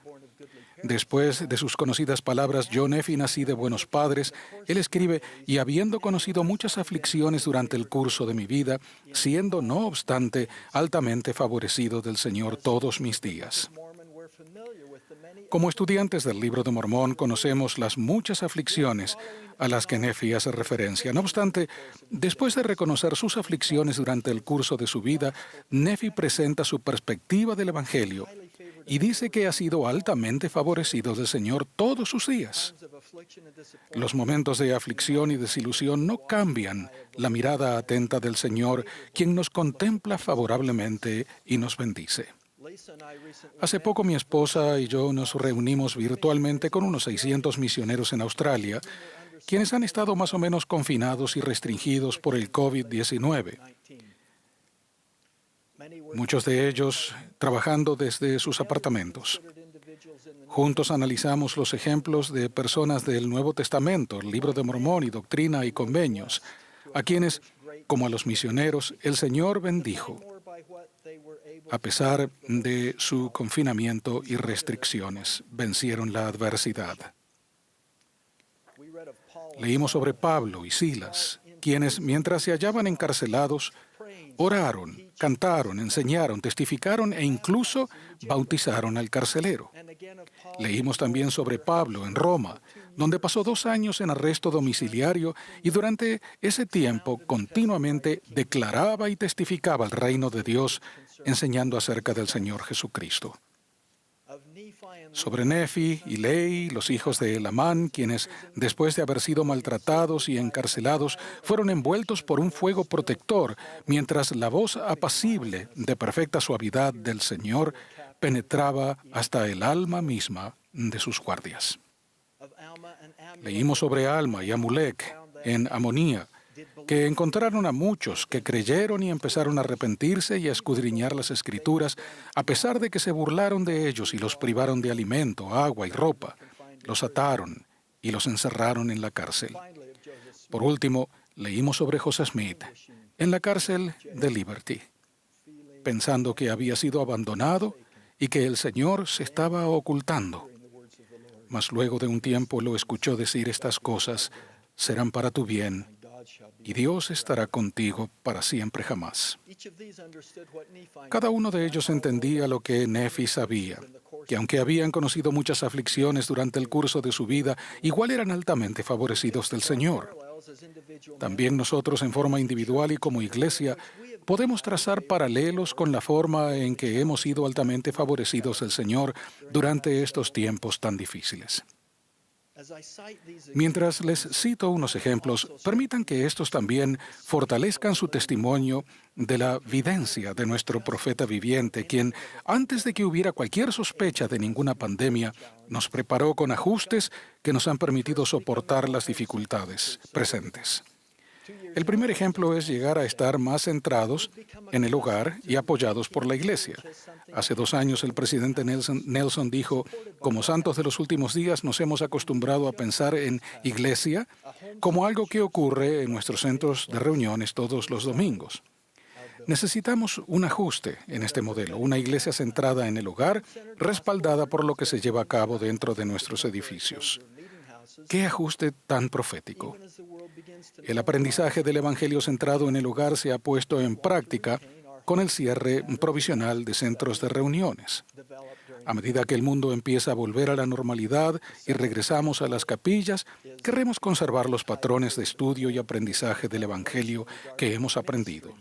Después de sus conocidas palabras, yo, Nefi, nací de buenos padres, él escribe, y habiendo conocido muchas aflicciones durante el curso de mi vida, siendo, no obstante, altamente favorecido del Señor todos mis días. Como estudiantes del Libro de Mormón, conocemos las muchas aflicciones a las que Nefi hace referencia. No obstante, después de reconocer sus aflicciones durante el curso de su vida, Nefi presenta su perspectiva del Evangelio y dice que ha sido altamente favorecido del Señor todos sus días. Los momentos de aflicción y desilusión no cambian la mirada atenta del Señor, quien nos contempla favorablemente y nos bendice. Hace poco mi esposa y yo nos reunimos virtualmente con unos 600 misioneros en Australia, quienes han estado más o menos confinados y restringidos por el COVID-19. Muchos de ellos trabajando desde sus apartamentos. Juntos analizamos los ejemplos de personas del Nuevo Testamento, el Libro de Mormón y Doctrina y Convenios, a quienes, como a los misioneros, el Señor bendijo, a pesar de su confinamiento y restricciones, vencieron la adversidad. Leímos sobre Pablo y Silas, quienes, mientras se hallaban encarcelados, oraron, cantaron, enseñaron, testificaron e incluso bautizaron al carcelero. Leímos también sobre Pablo en Roma, donde pasó 2 años en arresto domiciliario y durante ese tiempo continuamente declaraba y testificaba el reino de Dios, enseñando acerca del Señor Jesucristo. Sobre Nefi y Lei, los hijos de Elamán, quienes, después de haber sido maltratados y encarcelados, fueron envueltos por un fuego protector, mientras la voz apacible de perfecta suavidad del Señor penetraba hasta el alma misma de sus guardias. Leímos sobre Alma y Amulek en Amonía, que encontraron a muchos que creyeron y empezaron a arrepentirse y a escudriñar las Escrituras, a pesar de que se burlaron de ellos y los privaron de alimento, agua y ropa, los ataron y los encerraron en la cárcel. Por último, leímos sobre José Smith en la cárcel de Liberty, pensando que había sido abandonado y que el Señor se estaba ocultando. Mas luego de un tiempo lo escuchó decir estas cosas: serán para tu bien, y Dios estará contigo para siempre jamás. Cada uno de ellos entendía lo que Nefi sabía, que aunque habían conocido muchas aflicciones durante el curso de su vida, igual eran altamente favorecidos del Señor. También nosotros, en forma individual y como iglesia, podemos trazar paralelos con la forma en que hemos sido altamente favorecidos del Señor durante estos tiempos tan difíciles. Mientras les cito unos ejemplos, permitan que estos también fortalezcan su testimonio de la videncia de nuestro profeta viviente, quien, antes de que hubiera cualquier sospecha de ninguna pandemia, nos preparó con ajustes que nos han permitido soportar las dificultades presentes. El primer ejemplo es llegar a estar más centrados en el hogar y apoyados por la Iglesia. Hace 2 años el presidente Nelson dijo: como santos de los últimos días nos hemos acostumbrado a pensar en Iglesia como algo que ocurre en nuestros centros de reuniones todos los domingos. Necesitamos un ajuste en este modelo, una iglesia centrada en el hogar, respaldada por lo que se lleva a cabo dentro de nuestros edificios. ¡Qué ajuste tan profético! El aprendizaje del Evangelio centrado en el hogar se ha puesto en práctica con el cierre provisional de centros de reuniones. A medida que el mundo empieza a volver a la normalidad y regresamos a las capillas, queremos conservar los patrones de estudio y aprendizaje del Evangelio que hemos aprendido.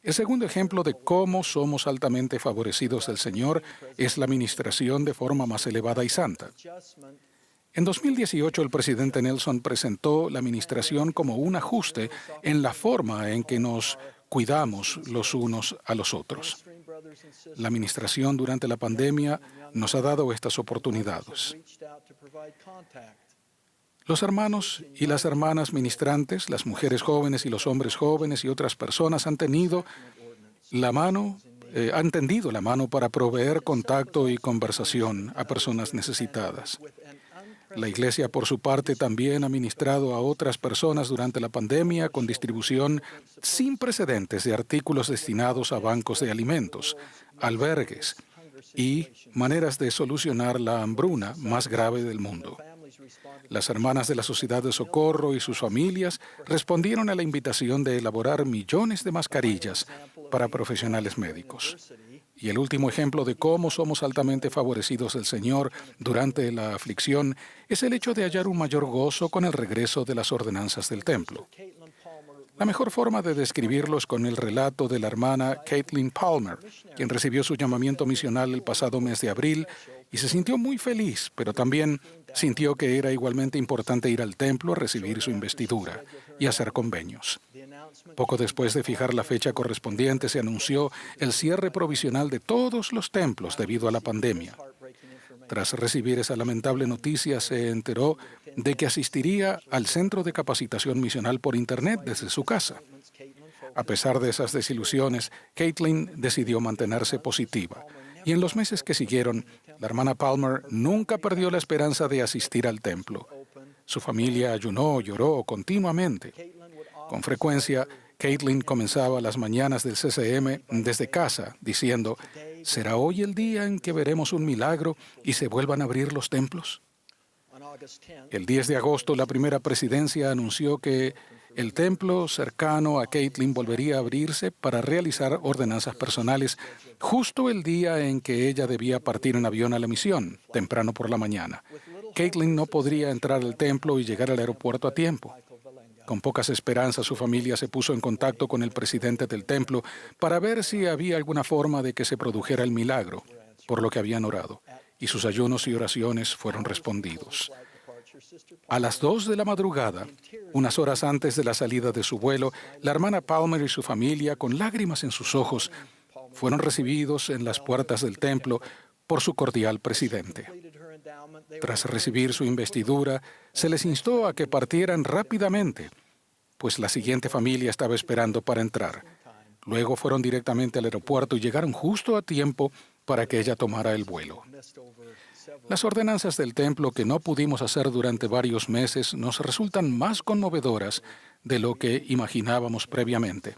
El segundo ejemplo de cómo somos altamente favorecidos del Señor es la ministración de forma más elevada y santa. En 2018, el presidente Nelson presentó la administración como un ajuste en la forma en que nos cuidamos los unos a los otros. La administración durante la pandemia nos ha dado estas oportunidades. Los hermanos y las hermanas ministrantes, las mujeres jóvenes y los hombres jóvenes y otras personas han tendido la mano para proveer contacto y conversación a personas necesitadas. La Iglesia, por su parte, también ha ministrado a otras personas durante la pandemia con distribución sin precedentes de artículos destinados a bancos de alimentos, albergues y maneras de solucionar la hambruna más grave del mundo. Las hermanas de la Sociedad de Socorro y sus familias respondieron a la invitación de elaborar millones de mascarillas para profesionales médicos. Y el último ejemplo de cómo somos altamente favorecidos del Señor durante la aflicción es el hecho de hallar un mayor gozo con el regreso de las ordenanzas del templo. La mejor forma de describirlo es con el relato de la hermana Caitlin Palmer, quien recibió su llamamiento misional el pasado mes de abril y se sintió muy feliz, pero también sintió que era igualmente importante ir al templo a recibir su investidura y hacer convenios. Poco después de fijar la fecha correspondiente, se anunció el cierre provisional de todos los templos debido a la pandemia. Tras recibir esa lamentable noticia, se enteró de que asistiría al centro de capacitación misional por Internet desde su casa. A pesar de esas desilusiones, Caitlin decidió mantenerse positiva. Y en los meses que siguieron, la hermana Palmer nunca perdió la esperanza de asistir al templo. Su familia ayunó, lloró continuamente. Con frecuencia, Caitlin comenzaba las mañanas del CCM desde casa, diciendo, ¿será hoy el día en que veremos un milagro y se vuelvan a abrir los templos? El 10 de agosto, la primera presidencia anunció que el templo cercano a Caitlin volvería a abrirse para realizar ordenanzas personales justo el día en que ella debía partir en avión a la misión, temprano por la mañana. Caitlin no podría entrar al templo y llegar al aeropuerto a tiempo. Con pocas esperanzas, su familia se puso en contacto con el presidente del templo para ver si había alguna forma de que se produjera el milagro, por lo que habían orado, y sus ayunos y oraciones fueron respondidos. A las 2 de la madrugada, unas horas antes de la salida de su vuelo, la hermana Palmer y su familia, con lágrimas en sus ojos, fueron recibidos en las puertas del templo por su cordial presidente. Tras recibir su investidura, se les instó a que partieran rápidamente, pues la siguiente familia estaba esperando para entrar. Luego fueron directamente al aeropuerto y llegaron justo a tiempo para que ella tomara el vuelo. Las ordenanzas del templo que no pudimos hacer durante varios meses nos resultan más conmovedoras de lo que imaginábamos previamente,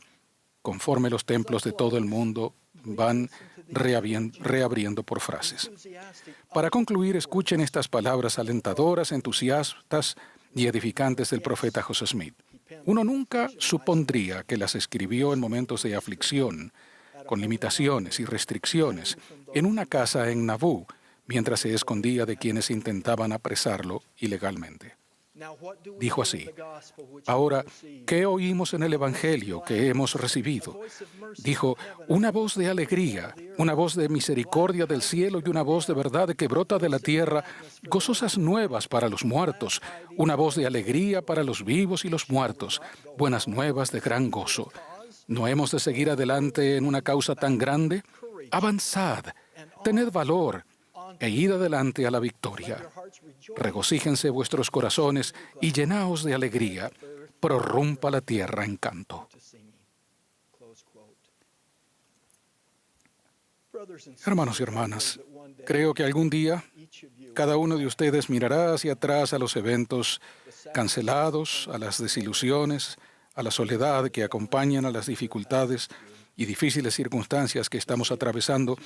conforme los templos de todo el mundo van reabriendo por frases. Para concluir, escuchen estas palabras alentadoras, entusiastas y edificantes del profeta José Smith. Uno nunca supondría que las escribió en momentos de aflicción, con limitaciones y restricciones, en una casa en Nauvoo, mientras se escondía de quienes intentaban apresarlo ilegalmente. Dijo así: ahora, ¿qué oímos en el Evangelio que hemos recibido? Dijo, una voz de alegría, una voz de misericordia del cielo y una voz de verdad que brota de la tierra, gozosas nuevas para los muertos, una voz de alegría para los vivos y los muertos, buenas nuevas de gran gozo. ¿No hemos de seguir adelante en una causa tan grande? Avanzad, tened valor e id adelante a la victoria. Regocíjense vuestros corazones y llenaos de alegría. Prorrumpa la tierra en canto. Hermanos y hermanas, creo que algún día cada uno de ustedes mirará hacia atrás a los eventos cancelados, a las desilusiones, a la soledad que acompañan a las dificultades y difíciles circunstancias que estamos atravesando,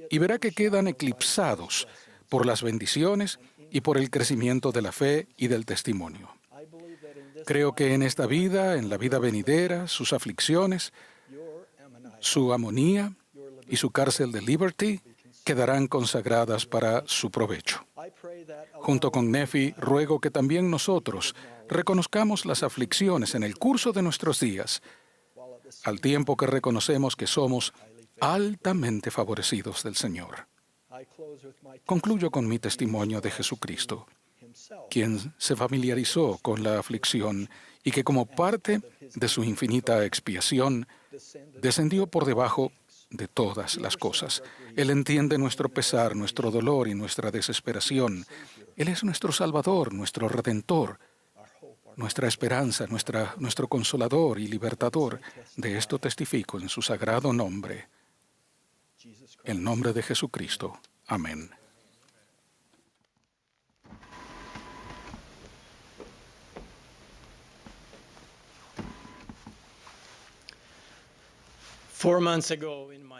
y verá que quedan eclipsados por las bendiciones y por el crecimiento de la fe y del testimonio. Creo que en esta vida, en la vida venidera, sus aflicciones, su amonía y su cárcel de Liberty quedarán consagradas para su provecho. Junto con Nefi, ruego que también nosotros reconozcamos las aflicciones en el curso de nuestros días, al tiempo que reconocemos que somos altamente favorecidos del Señor. Concluyo con mi testimonio de Jesucristo, quien se familiarizó con la aflicción y que como parte de su infinita expiación, descendió por debajo de todas las cosas. Él entiende nuestro pesar, nuestro dolor y nuestra desesperación. Él es nuestro Salvador, nuestro Redentor. nuestra esperanza, nuestro consolador y libertador. De esto testifico en su sagrado nombre, el nombre de Jesucristo. Amén.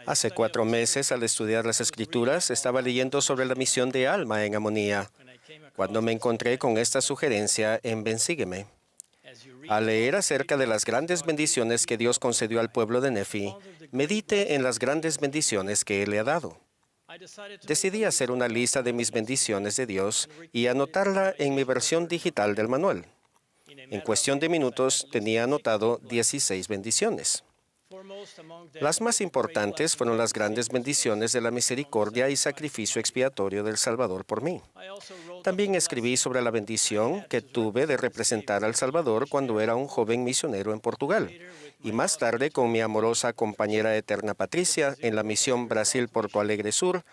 Hace 4 meses, al estudiar las Escrituras, estaba leyendo sobre la misión de alma en Amonía, cuando me encontré con esta sugerencia en Ven, sígueme. Al leer acerca de las grandes bendiciones que Dios concedió al pueblo de Nefi, medite en las grandes bendiciones que Él le ha dado. Decidí hacer una lista de mis bendiciones de Dios y anotarla en mi versión digital del manual. En cuestión de minutos tenía anotado 16 bendiciones. Las más importantes fueron las grandes bendiciones de la misericordia y sacrificio expiatorio del Salvador por mí. También escribí sobre la bendición que tuve de representar al Salvador cuando era un joven misionero en Portugal, y más tarde con mi amorosa compañera eterna Patricia en la misión Brasil-Porto Alegre Sur,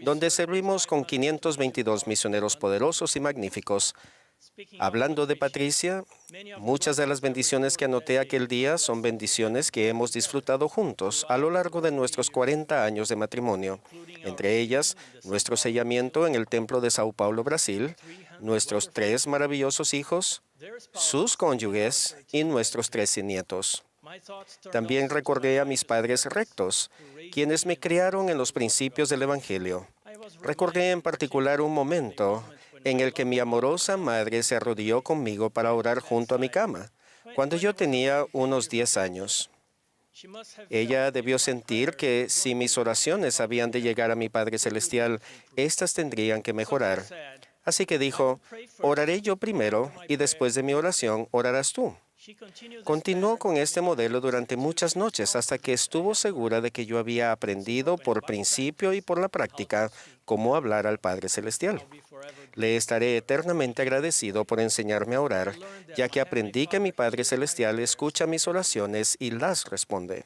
donde servimos con 522 misioneros poderosos y magníficos. Hablando de Patricia, muchas de las bendiciones que anoté aquel día son bendiciones que hemos disfrutado juntos a lo largo de nuestros 40 años de matrimonio, entre ellas nuestro sellamiento en el Templo de Sao Paulo, Brasil, nuestros 3 maravillosos hijos, sus cónyuges y nuestros 13 nietos. También recordé a mis padres rectos, quienes me criaron en los principios del Evangelio. Recordé en particular un momento en el que mi amorosa madre se arrodilló conmigo para orar junto a mi cama, cuando yo tenía unos 10 años. Ella debió sentir que si mis oraciones habían de llegar a mi Padre Celestial, éstas tendrían que mejorar. Así que dijo, oraré yo primero y después de mi oración orarás tú. Continuó con este modelo durante muchas noches hasta que estuvo segura de que yo había aprendido por principio y por la práctica cómo hablar al Padre Celestial. Le estaré eternamente agradecido por enseñarme a orar, ya que aprendí que mi Padre Celestial escucha mis oraciones y las responde.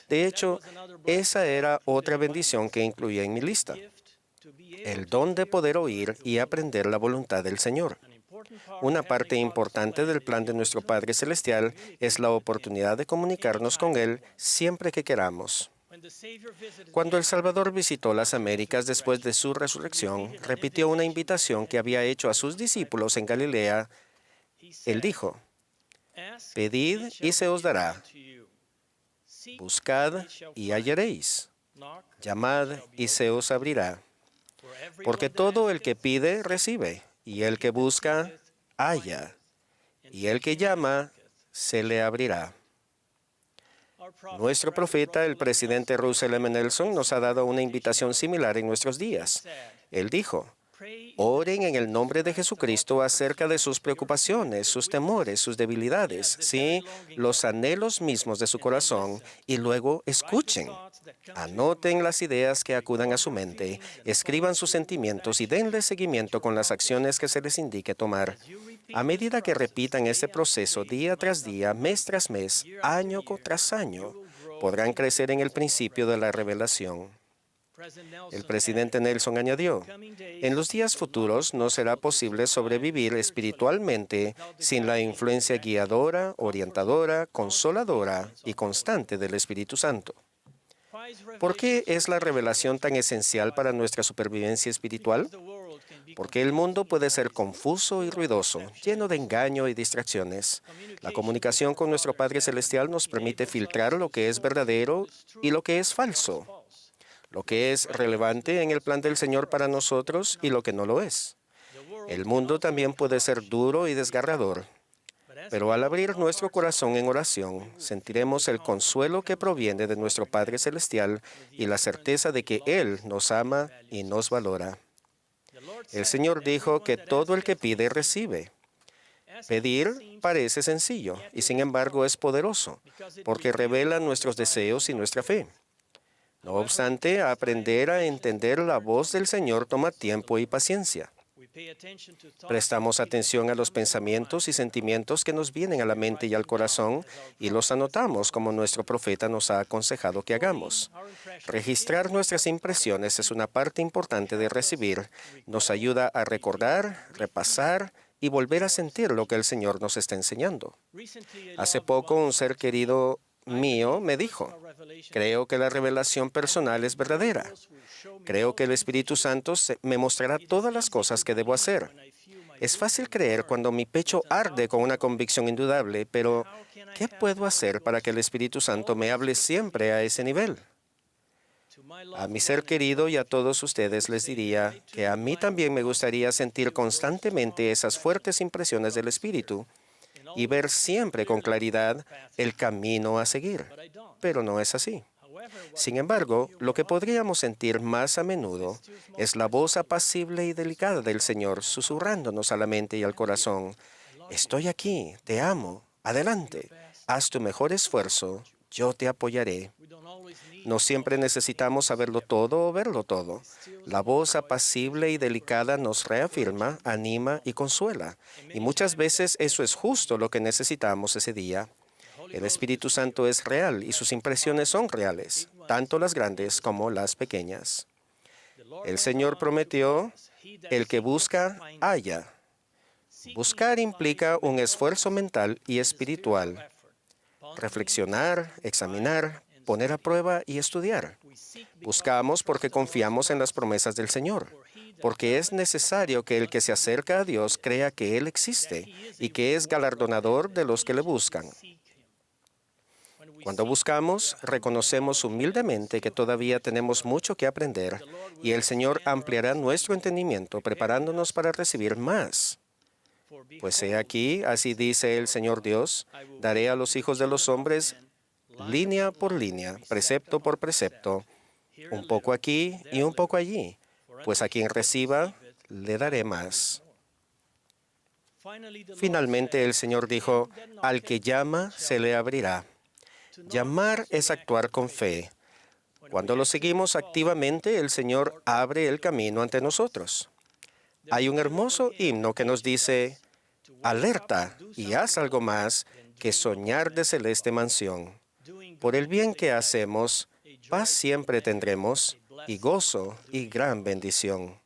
De hecho, esa era otra bendición que incluía en mi lista: el don de poder oír y aprender la voluntad del Señor. Una parte importante del plan de nuestro Padre Celestial es la oportunidad de comunicarnos con Él siempre que queramos. Cuando el Salvador visitó las Américas después de su resurrección, repitió una invitación que había hecho a sus discípulos en Galilea. Él dijo, «Pedid y se os dará, buscad y hallaréis, llamad y se os abrirá, porque todo el que pide, recibe, y el que busca, halla, y el que llama, se le abrirá». Nuestro profeta, el presidente Russell M. Nelson, nos ha dado una invitación similar en nuestros días. Él dijo, oren en el nombre de Jesucristo acerca de sus preocupaciones, sus temores, sus debilidades, sí, los anhelos mismos de su corazón, y luego escuchen. Anoten las ideas que acudan a su mente, escriban sus sentimientos y denle seguimiento con las acciones que se les indique tomar. A medida que repitan este proceso día tras día, mes tras mes, año tras año, podrán crecer en el principio de la revelación. El presidente Nelson añadió, en los días futuros no será posible sobrevivir espiritualmente sin la influencia guiadora, orientadora, consoladora y constante del Espíritu Santo. ¿Por qué es la revelación tan esencial para nuestra supervivencia espiritual? Porque el mundo puede ser confuso y ruidoso, lleno de engaño y distracciones. La comunicación con nuestro Padre Celestial nos permite filtrar lo que es verdadero y lo que es falso, lo que es relevante en el plan del Señor para nosotros y lo que no lo es. El mundo también puede ser duro y desgarrador, pero al abrir nuestro corazón en oración, sentiremos el consuelo que proviene de nuestro Padre Celestial y la certeza de que Él nos ama y nos valora. El Señor dijo que todo el que pide, recibe. Pedir parece sencillo y sin embargo es poderoso, porque revela nuestros deseos y nuestra fe. No obstante, aprender a entender la voz del Señor toma tiempo y paciencia. Prestamos atención a los pensamientos y sentimientos que nos vienen a la mente y al corazón y los anotamos como nuestro profeta nos ha aconsejado que hagamos. Registrar nuestras impresiones es una parte importante de recibir. Nos ayuda a recordar, repasar y volver a sentir lo que el Señor nos está enseñando. Hace poco un ser querido mío me dijo, creo que la revelación personal es verdadera. Creo que el Espíritu Santo me mostrará todas las cosas que debo hacer. Es fácil creer cuando mi pecho arde con una convicción indudable, pero ¿qué puedo hacer para que el Espíritu Santo me hable siempre a ese nivel? A mi ser querido y a todos ustedes les diría que a mí también me gustaría sentir constantemente esas fuertes impresiones del Espíritu y ver siempre con claridad el camino a seguir. Pero no es así. Sin embargo, lo que podríamos sentir más a menudo es la voz apacible y delicada del Señor susurrándonos a la mente y al corazón. Estoy aquí, te amo, adelante, haz tu mejor esfuerzo, yo te apoyaré. No siempre necesitamos saberlo todo o verlo todo. La voz apacible y delicada nos reafirma, anima y consuela. Y muchas veces eso es justo lo que necesitamos ese día. El Espíritu Santo es real y sus impresiones son reales, tanto las grandes como las pequeñas. El Señor prometió, el que busca, halla. Buscar implica un esfuerzo mental y espiritual. Reflexionar, examinar, poner a prueba y estudiar. Buscamos porque confiamos en las promesas del Señor, porque es necesario que el que se acerca a Dios crea que Él existe y que es galardonador de los que le buscan. Cuando buscamos, reconocemos humildemente que todavía tenemos mucho que aprender y el Señor ampliará nuestro entendimiento preparándonos para recibir más. Pues he aquí, así dice el Señor Dios, daré a los hijos de los hombres línea por línea, precepto por precepto, un poco aquí y un poco allí, pues a quien reciba, le daré más. Finalmente el Señor dijo, al que llama, se le abrirá. Llamar es actuar con fe. Cuando lo seguimos activamente, el Señor abre el camino ante nosotros. Hay un hermoso himno que nos dice, alerta y haz algo más que soñar de celeste mansión. Por el bien que hacemos, paz siempre tendremos y gozo y gran bendición.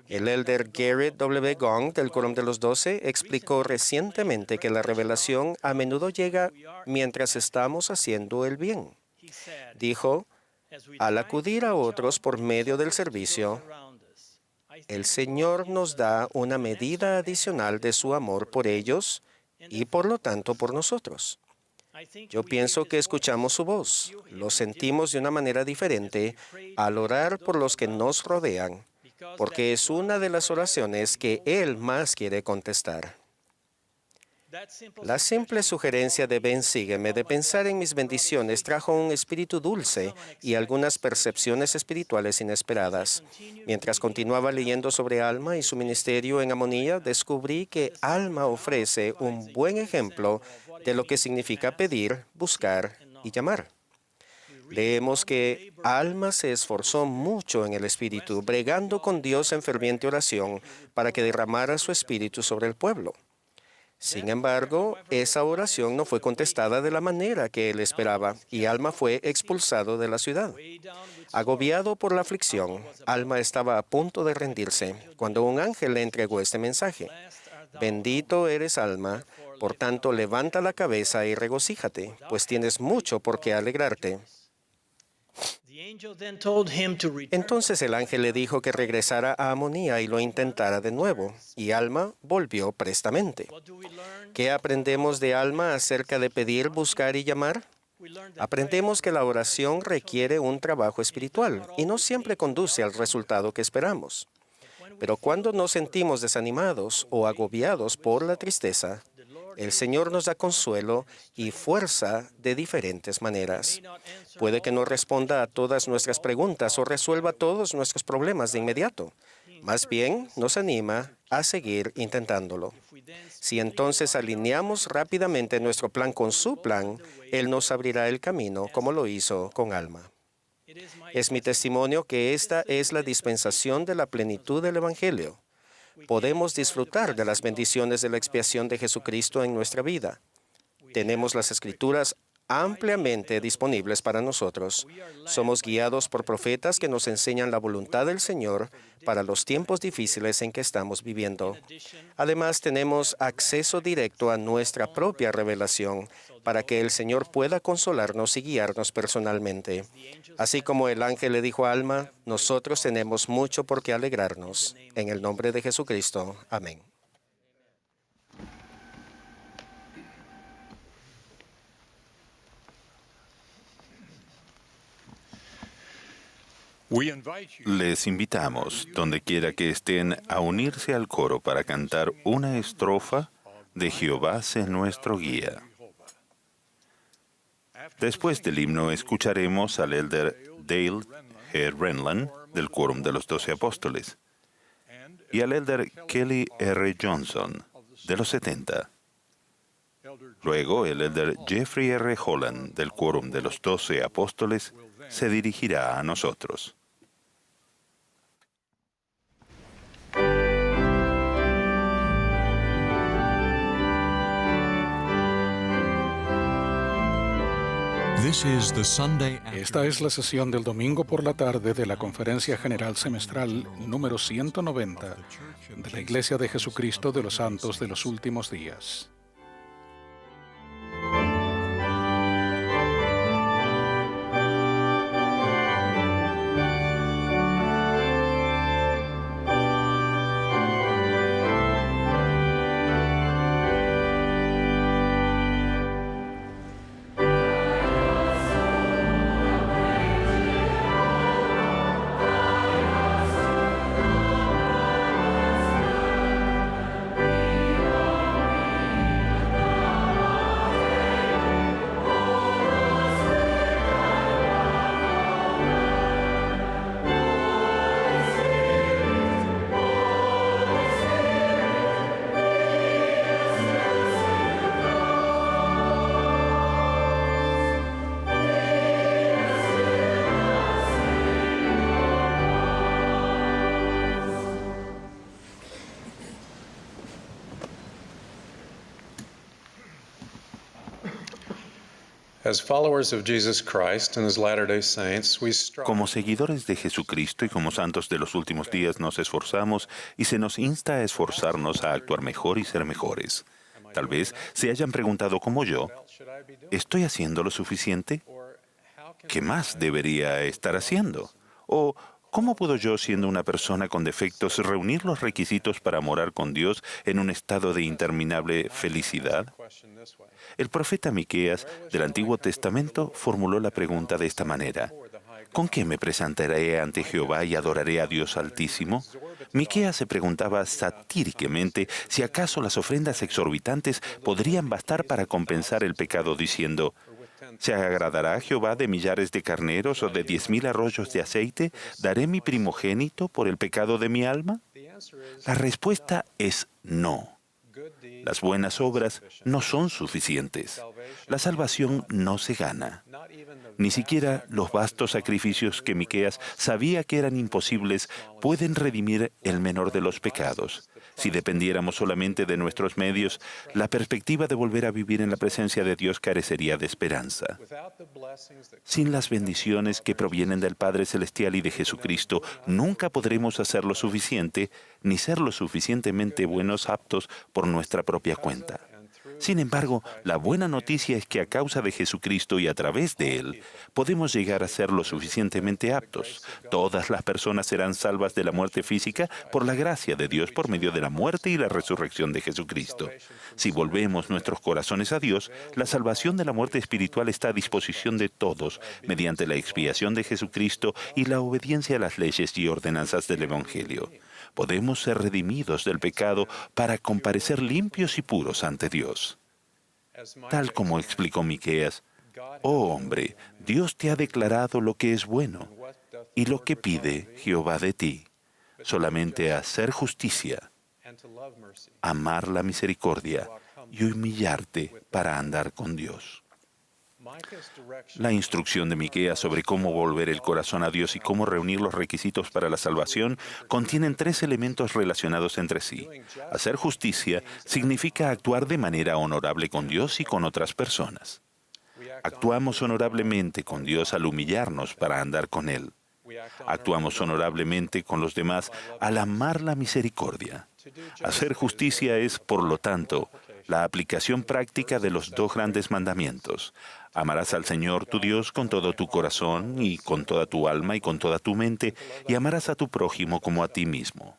El elder Garrett W. Gong del Quórum de los 12 explicó recientemente que la revelación a menudo llega mientras estamos haciendo el bien. Dijo, al acudir a otros por medio del servicio, el Señor nos da una medida adicional de su amor por ellos y por lo tanto por nosotros. Yo pienso que escuchamos su voz, lo sentimos de una manera diferente al orar por los que nos rodean, porque es una de las oraciones que Él más quiere contestar. La simple sugerencia de ven, sígueme, de pensar en mis bendiciones, trajo un espíritu dulce y algunas percepciones espirituales inesperadas. Mientras continuaba leyendo sobre Alma y su ministerio en Amonía, descubrí que Alma ofrece un buen ejemplo de lo que significa pedir, buscar y llamar. Leemos que Alma se esforzó mucho en el Espíritu, bregando con Dios en ferviente oración para que derramara su Espíritu sobre el pueblo. Sin embargo, esa oración no fue contestada de la manera que él esperaba, y Alma fue expulsado de la ciudad. Agobiado por la aflicción, Alma estaba a punto de rendirse, cuando un ángel le entregó este mensaje. Bendito eres, Alma, por tanto levanta la cabeza y regocíjate, pues tienes mucho por qué alegrarte. Entonces el ángel le dijo que regresara a Amonía y lo intentara de nuevo, y Alma volvió prestamente. ¿Qué aprendemos de Alma acerca de pedir, buscar y llamar? Aprendemos que la oración requiere un trabajo espiritual y no siempre conduce al resultado que esperamos. Pero cuando nos sentimos desanimados o agobiados por la tristeza, el Señor nos da consuelo y fuerza de diferentes maneras. Puede que no responda a todas nuestras preguntas o resuelva todos nuestros problemas de inmediato. Más bien, nos anima a seguir intentándolo. Si entonces alineamos rápidamente nuestro plan con su plan, Él nos abrirá el camino como lo hizo con Alma. Es mi testimonio que esta es la dispensación de la plenitud del Evangelio. Podemos disfrutar de las bendiciones de la expiación de Jesucristo en nuestra vida. Tenemos las Escrituras ampliamente disponibles para nosotros. Somos guiados por profetas que nos enseñan la voluntad del Señor para los tiempos difíciles en que estamos viviendo. Además, tenemos acceso directo a nuestra propia revelación para que el Señor pueda consolarnos y guiarnos personalmente. Así como el ángel le dijo a Alma, nosotros tenemos mucho por qué alegrarnos. En el nombre de Jesucristo. Amén. Les invitamos, donde quiera que estén, a unirse al coro para cantar una estrofa de Jehová sé nuestro guía. Después del himno escucharemos al elder Dale G. Renlund del Quórum de los 12 Apóstoles y al elder Kelly R. Johnson de los 70. Luego el elder Jeffrey R. Holland del Quórum de los 12 Apóstoles se dirigirá a nosotros. Esta es la sesión del domingo por la tarde de la Conferencia General Semestral número 190 de la Iglesia de Jesucristo de los Santos de los Últimos Días. Como seguidores de Jesucristo y como santos de los últimos días nos esforzamos y se nos insta a esforzarnos a actuar mejor y ser mejores. Tal vez se hayan preguntado como yo, ¿estoy haciendo lo suficiente? ¿Qué más debería estar haciendo? ¿O cómo puedo yo, siendo una persona con defectos, reunir los requisitos para morar con Dios en un estado de interminable felicidad? El profeta Miqueas del Antiguo Testamento formuló la pregunta de esta manera: ¿con qué me presentaré ante Jehová y adoraré a Dios Altísimo? Miqueas se preguntaba satíricamente si acaso las ofrendas exorbitantes podrían bastar para compensar el pecado, diciendo: ¿se agradará a Jehová de millares de carneros o de 10,000 arroyos de aceite? ¿Daré mi primogénito por el pecado de mi alma? La respuesta es no. Las buenas obras no son suficientes. La salvación no se gana. Ni siquiera los vastos sacrificios que Miqueas sabía que eran imposibles pueden redimir el menor de los pecados. Si dependiéramos solamente de nuestros medios, la perspectiva de volver a vivir en la presencia de Dios carecería de esperanza. Sin las bendiciones que provienen del Padre Celestial y de Jesucristo, nunca podremos hacer lo suficiente ni ser lo suficientemente buenos aptos por nuestra propia cuenta. Sin embargo, la buena noticia es que a causa de Jesucristo y a través de Él, podemos llegar a ser lo suficientemente aptos. Todas las personas serán salvas de la muerte física por la gracia de Dios por medio de la muerte y la resurrección de Jesucristo. Si volvemos nuestros corazones a Dios, la salvación de la muerte espiritual está a disposición de todos mediante la expiación de Jesucristo y la obediencia a las leyes y ordenanzas del Evangelio. Podemos ser redimidos del pecado para comparecer limpios y puros ante Dios. Tal como explicó Miqueas: oh hombre, Dios te ha declarado lo que es bueno y lo que pide Jehová de ti, solamente hacer justicia, amar la misericordia y humillarte para andar con Dios. La instrucción de Miqueas sobre cómo volver el corazón a Dios y cómo reunir los requisitos para la salvación contienen 3 elementos relacionados entre sí. Hacer justicia significa actuar de manera honorable con Dios y con otras personas. Actuamos honorablemente con Dios al humillarnos para andar con Él. Actuamos honorablemente con los demás al amar la misericordia. Hacer justicia es, por lo tanto, la aplicación práctica de los dos grandes mandamientos. Amarás al Señor tu Dios con todo tu corazón y con toda tu alma y con toda tu mente, y amarás a tu prójimo como a ti mismo.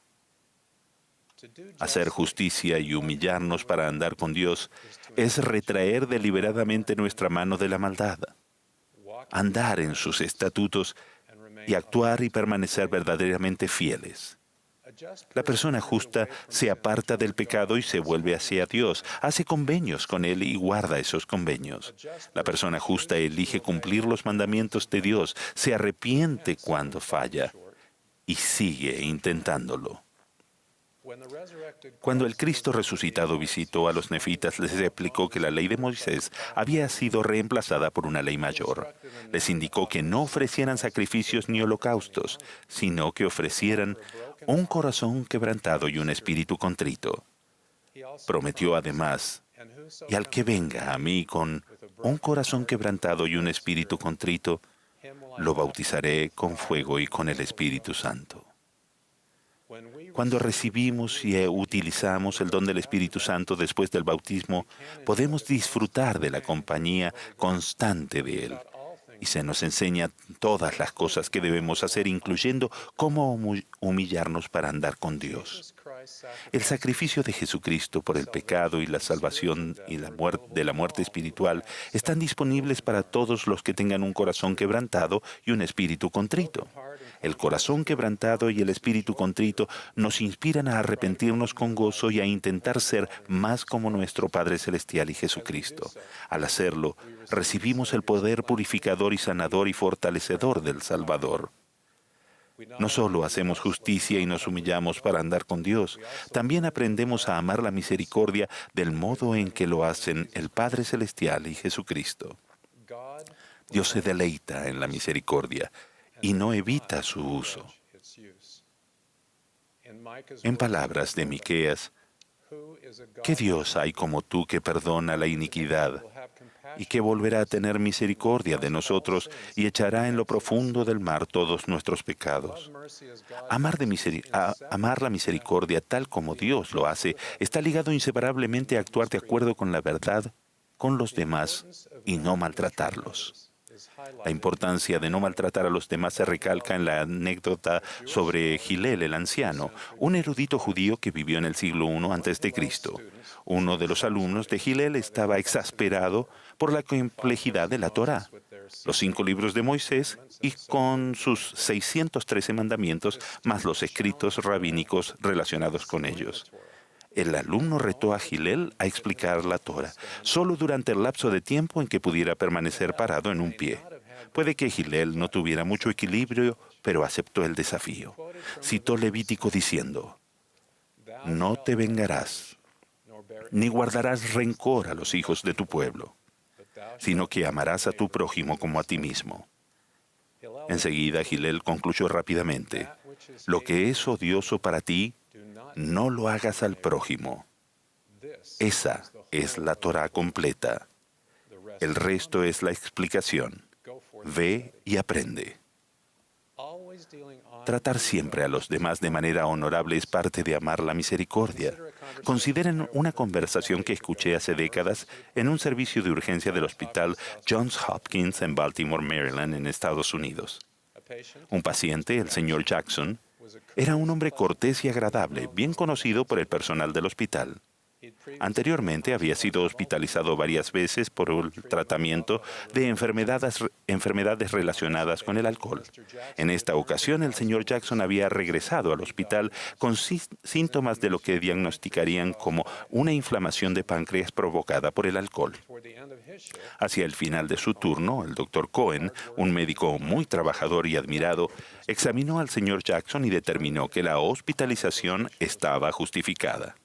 Hacer justicia y humillarnos para andar con Dios es retraer deliberadamente nuestra mano de la maldad, andar en sus estatutos y actuar y permanecer verdaderamente fieles. La persona justa se aparta del pecado y se vuelve hacia Dios, hace convenios con Él y guarda esos convenios. La persona justa elige cumplir los mandamientos de Dios, se arrepiente cuando falla y sigue intentándolo. Cuando el Cristo resucitado visitó a los nefitas, les explicó que la ley de Moisés había sido reemplazada por una ley mayor. Les indicó que no ofrecieran sacrificios ni holocaustos, sino que ofrecieran un corazón quebrantado y un espíritu contrito. Prometió además, y al que venga a mí con un corazón quebrantado y un espíritu contrito, lo bautizaré con fuego y con el Espíritu Santo. Cuando recibimos y utilizamos el don del Espíritu Santo después del bautismo, podemos disfrutar de la compañía constante de Él. Y se nos enseña todas las cosas que debemos hacer, incluyendo cómo humillarnos para andar con Dios. El sacrificio de Jesucristo por el pecado y la salvación y de la muerte espiritual están disponibles para todos los que tengan un corazón quebrantado y un espíritu contrito. El corazón quebrantado y el espíritu contrito nos inspiran a arrepentirnos con gozo y a intentar ser más como nuestro Padre Celestial y Jesucristo. Al hacerlo, recibimos el poder purificador y sanador y fortalecedor del Salvador. No solo hacemos justicia y nos humillamos para andar con Dios, también aprendemos a amar la misericordia del modo en que lo hacen el Padre Celestial y Jesucristo. Dios se deleita en la misericordia y no evita su uso. En palabras de Miqueas, ¿qué Dios hay como tú que perdona la iniquidad y que volverá a tener misericordia de nosotros y echará en lo profundo del mar todos nuestros pecados? Amar la misericordia tal como Dios lo hace está ligado inseparablemente a actuar de acuerdo con la verdad con los demás y no maltratarlos. La importancia de no maltratar a los demás se recalca en la anécdota sobre Gilel el anciano, un erudito judío que vivió en el siglo I a.C. Uno de los alumnos de Gilel estaba exasperado por la complejidad de la Torá, los 5 libros de Moisés y con sus 613 mandamientos, más los escritos rabínicos relacionados con ellos. El alumno retó a Gilel a explicar la Torá, solo durante el lapso de tiempo en que pudiera permanecer parado en un pie. Puede que Gilel no tuviera mucho equilibrio, pero aceptó el desafío. Citó Levítico diciendo, «No te vengarás, ni guardarás rencor a los hijos de tu pueblo, sino que amarás a tu prójimo como a ti mismo». Enseguida Gilel concluyó rápidamente, «Lo que es odioso para ti, no lo hagas al prójimo». Esa es la Torá completa. El resto es la explicación. Ve y aprende. Tratar siempre a los demás de manera honorable es parte de amar la misericordia. Consideren una conversación que escuché hace décadas en un servicio de urgencia del hospital Johns Hopkins en Baltimore, Maryland, en Estados Unidos. Un paciente, el señor Jackson, era un hombre cortés y agradable, bien conocido por el personal del hospital. Anteriormente había sido hospitalizado varias veces por el tratamiento de enfermedades relacionadas con el alcohol. En esta ocasión, el señor Jackson había regresado al hospital con síntomas de lo que diagnosticarían como una inflamación de páncreas provocada por el alcohol. Hacia el final de su turno, el doctor Cohen, un médico muy trabajador y admirado, examinó al señor Jackson y determinó que la hospitalización estaba justificada.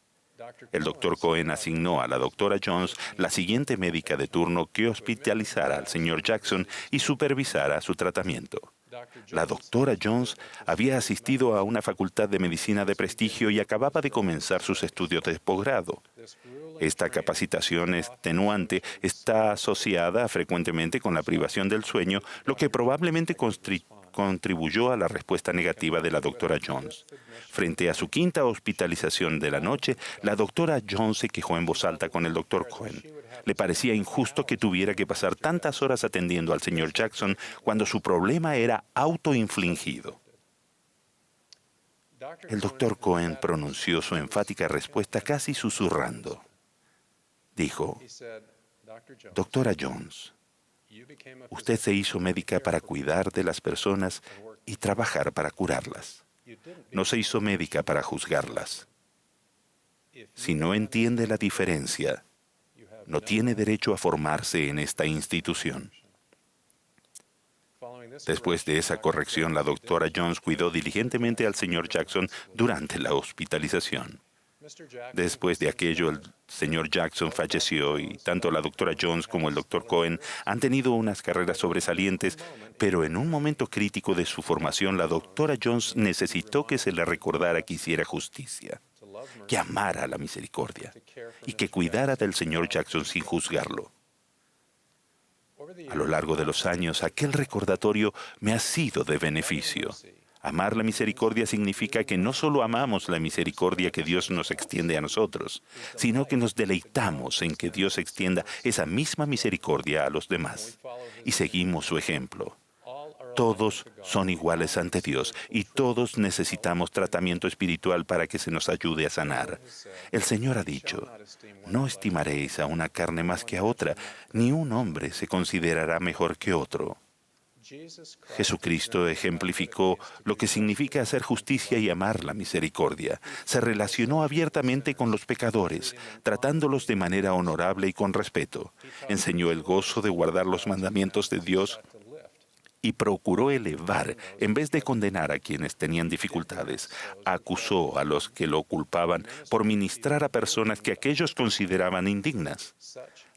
El doctor Cohen asignó a la doctora Jones, la siguiente médica de turno, que hospitalizara al señor Jackson y supervisara su tratamiento. La doctora Jones había asistido a una facultad de medicina de prestigio y acababa de comenzar sus estudios de posgrado. Esta capacitación extenuante está asociada frecuentemente con la privación del sueño, lo que probablemente contribuyó a la respuesta negativa de la doctora Jones. Frente a su quinta hospitalización de la noche, la doctora Jones se quejó en voz alta con el doctor Cohen. Le parecía injusto que tuviera que pasar tantas horas atendiendo al señor Jackson cuando su problema era autoinfligido. El doctor Cohen pronunció su enfática respuesta casi susurrando. Dijo, doctora Jones, usted se hizo médica para cuidar de las personas y trabajar para curarlas. No se hizo médica para juzgarlas. Si no entiende la diferencia, no tiene derecho a formarse en esta institución. Después de esa corrección, la doctora Jones cuidó diligentemente al señor Jackson durante la hospitalización. Después de aquello, el señor Jackson falleció y tanto la doctora Jones como el doctor Cohen han tenido unas carreras sobresalientes, pero en un momento crítico de su formación, la doctora Jones necesitó que se le recordara que hiciera justicia, que amara la misericordia y que cuidara del señor Jackson sin juzgarlo. A lo largo de los años, aquel recordatorio me ha sido de beneficio. Amar la misericordia significa que no solo amamos la misericordia que Dios nos extiende a nosotros, sino que nos deleitamos en que Dios extienda esa misma misericordia a los demás. Y seguimos su ejemplo. Todos son iguales ante Dios y todos necesitamos tratamiento espiritual para que se nos ayude a sanar. El Señor ha dicho, no estimaréis a una carne más que a otra, ni un hombre se considerará mejor que otro. Jesucristo ejemplificó lo que significa hacer justicia y amar la misericordia. Se relacionó abiertamente con los pecadores, tratándolos de manera honorable y con respeto. Enseñó el gozo de guardar los mandamientos de Dios y procuró elevar, en vez de condenar a quienes tenían dificultades. Acusó a los que lo culpaban por ministrar a personas que aquellos consideraban indignas.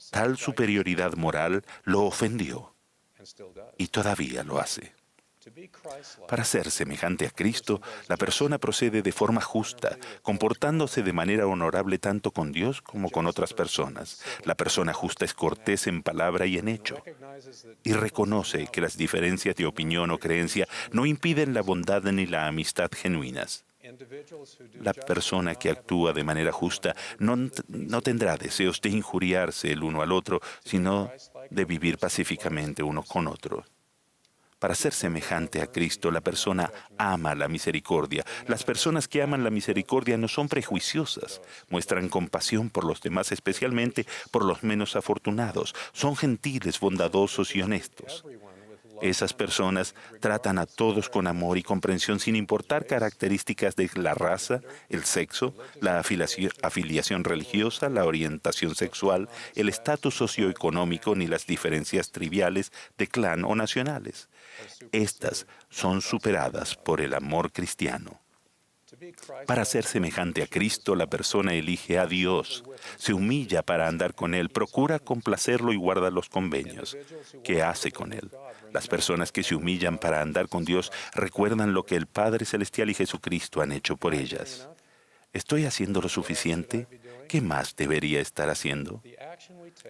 Tal superioridad moral lo ofendió y todavía lo hace. Para ser semejante a Cristo, la persona procede de forma justa, comportándose de manera honorable tanto con Dios como con otras personas. La persona justa es cortés en palabra y en hecho, y reconoce que las diferencias de opinión o creencia no impiden la bondad ni la amistad genuinas. La persona que actúa de manera justa no tendrá deseos de injuriarse el uno al otro, sino de vivir pacíficamente unos con otros. Para ser semejante a Cristo, la persona ama la misericordia. Las personas que aman la misericordia no son prejuiciosas, muestran compasión por los demás, especialmente por los menos afortunados. Son gentiles, bondadosos y honestos. Esas personas tratan a todos con amor y comprensión sin importar características de la raza, el sexo, la afiliación religiosa, la orientación sexual, el estatus socioeconómico ni las diferencias triviales de clan o nacionales. Estas son superadas por el amor cristiano. Para ser semejante a Cristo, la persona elige a Dios, se humilla para andar con Él, procura complacerlo y guarda los convenios. ¿Qué hace con Él? Las personas que se humillan para andar con Dios recuerdan lo que el Padre Celestial y Jesucristo han hecho por ellas. ¿Estoy haciendo lo suficiente? ¿Qué más debería estar haciendo?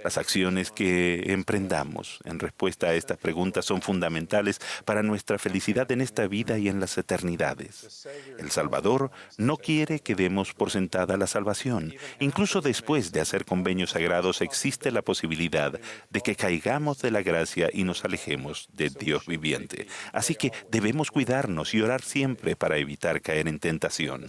Las acciones que emprendamos en respuesta a estas preguntas son fundamentales para nuestra felicidad en esta vida y en las eternidades. El Salvador no quiere que demos por sentada la salvación. Incluso después de hacer convenios sagrados existe la posibilidad de que caigamos de la gracia y nos alejemos del Dios viviente. Así que debemos cuidarnos y orar siempre para evitar caer en tentación.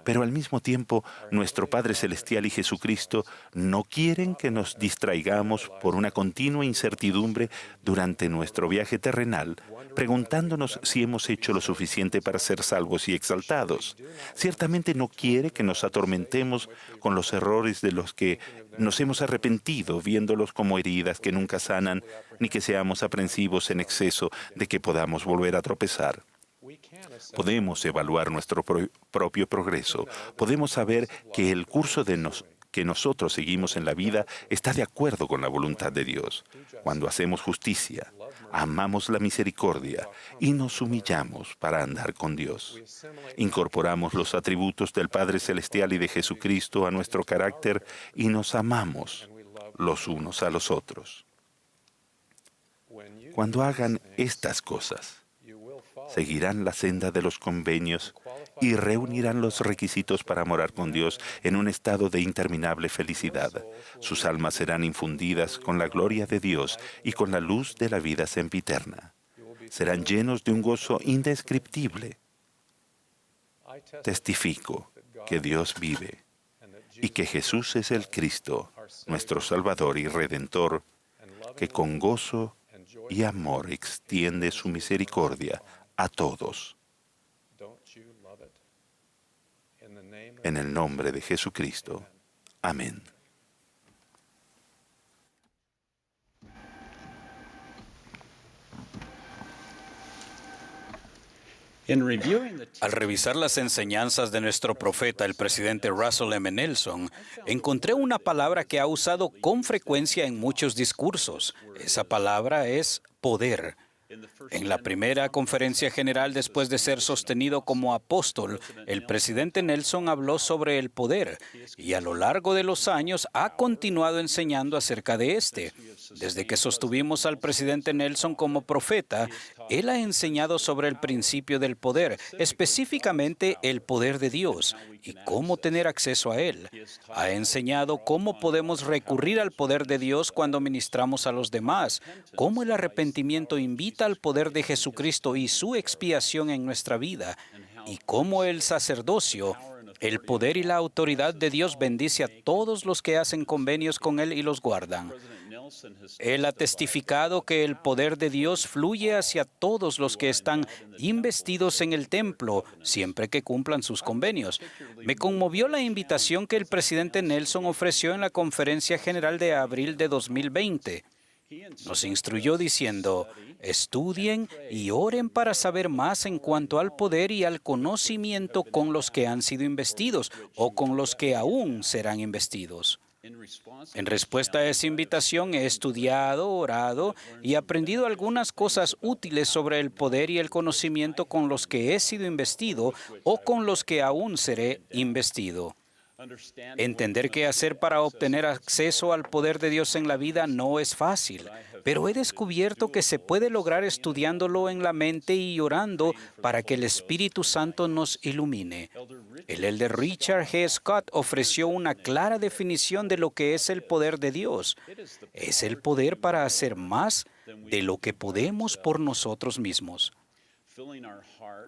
Pero al mismo tiempo, nuestro Padre Celestial y Jesucristo no quieren que nos distraigamos por una continua incertidumbre durante nuestro viaje terrenal, preguntándonos si hemos hecho lo suficiente para ser salvos y exaltados. Ciertamente no quiere que nos atormentemos con los errores de los que nos hemos arrepentido, viéndolos como heridas que nunca sanan, ni que seamos aprensivos en exceso de que podamos volver a tropezar. Podemos evaluar nuestro propio progreso. Podemos saber que el curso que nosotros seguimos en la vida está de acuerdo con la voluntad de Dios. Cuando hacemos justicia, Amamos la misericordia y nos humillamos para andar con Dios. Incorporamos los atributos del Padre Celestial y de Jesucristo a nuestro carácter y nos amamos los unos a los otros. Cuando hagan estas cosas, seguirán la senda de los convenios y reunirán los requisitos para morar con Dios en un estado de interminable felicidad. Sus almas serán infundidas con la gloria de Dios y con la luz de la vida sempiterna. Serán llenos de un gozo indescriptible. Testifico que Dios vive y que Jesús es el Cristo, nuestro Salvador y Redentor, que con gozo y amor extiende su misericordia a todos. En el nombre de Jesucristo. Amén. Al revisar las enseñanzas de nuestro profeta, el presidente Russell M. Nelson, encontré una palabra que ha usado con frecuencia en muchos discursos. Esa palabra es poder. En la primera conferencia general después de ser sostenido como apóstol, el presidente Nelson habló sobre el poder y a lo largo de los años ha continuado enseñando acerca de este. Desde que sostuvimos al presidente Nelson como profeta, él ha enseñado sobre el principio del poder, específicamente el poder de Dios y cómo tener acceso a él. Ha enseñado cómo podemos recurrir al poder de Dios cuando ministramos a los demás, cómo el arrepentimiento invita al poder de Jesucristo y su expiación en nuestra vida, y cómo el sacerdocio, el poder y la autoridad de Dios bendice a todos los que hacen convenios con Él y los guardan. Él ha testificado que el poder de Dios fluye hacia todos los que están investidos en el templo, siempre que cumplan sus convenios. Me conmovió la invitación que el presidente Nelson ofreció en la Conferencia General de abril de 2020. Nos instruyó diciendo: estudien y oren para saber más en cuanto al poder y al conocimiento con los que han sido investidos o con los que aún serán investidos. En respuesta a esa invitación, he estudiado, orado y aprendido algunas cosas útiles sobre el poder y el conocimiento con los que he sido investido o con los que aún seré investido. Entender qué hacer para obtener acceso al poder de Dios en la vida no es fácil, pero he descubierto que se puede lograr estudiándolo en la mente y orando para que el Espíritu Santo nos ilumine. El elder Richard G. Scott ofreció una clara definición de lo que es el poder de Dios. Es el poder para hacer más de lo que podemos por nosotros mismos.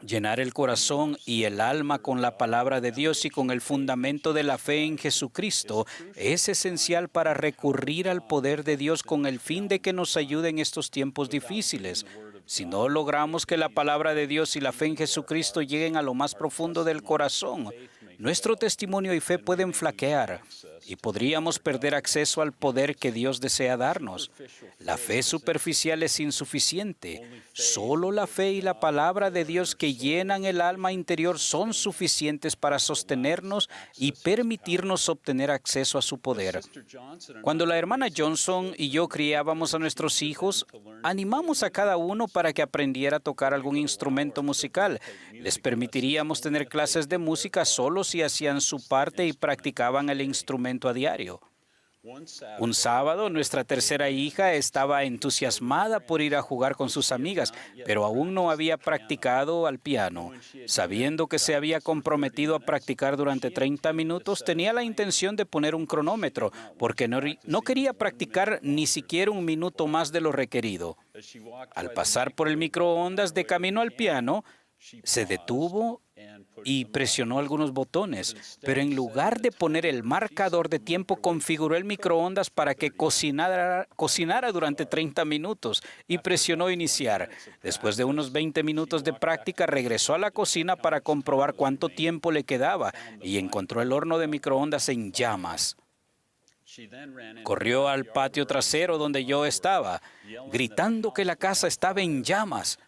Llenar el corazón y el alma con la palabra de Dios y con el fundamento de la fe en Jesucristo es esencial para recurrir al poder de Dios con el fin de que nos ayude en estos tiempos difíciles. Si no logramos que la palabra de Dios y la fe en Jesucristo lleguen a lo más profundo del corazón, nuestro testimonio y fe pueden flaquear y podríamos perder acceso al poder que Dios desea darnos. La fe superficial es insuficiente. Solo la fe y la palabra de Dios que llenan el alma interior son suficientes para sostenernos y permitirnos obtener acceso a su poder. Cuando la hermana Johnson y yo criábamos a nuestros hijos, animamos a cada uno para que aprendiera a tocar algún instrumento musical. Les permitiríamos tener clases de música solo si hacían su parte y practicaban el instrumento a diario. Un sábado, nuestra tercera hija estaba entusiasmada por ir a jugar con sus amigas, pero aún no había practicado al piano. Sabiendo que se había comprometido a practicar durante 30 minutos, tenía la intención de poner un cronómetro, porque no quería practicar ni siquiera un minuto más de lo requerido. Al pasar por el microondas de camino al piano, se detuvo y presionó algunos botones, pero en lugar de poner el marcador de tiempo, configuró el microondas para que cocinara durante 30 minutos y presionó iniciar. Después de unos 20 minutos de práctica, regresó a la cocina para comprobar cuánto tiempo le quedaba y encontró el horno de microondas en llamas. Corrió al patio trasero donde yo estaba, gritando que la casa estaba en llamas.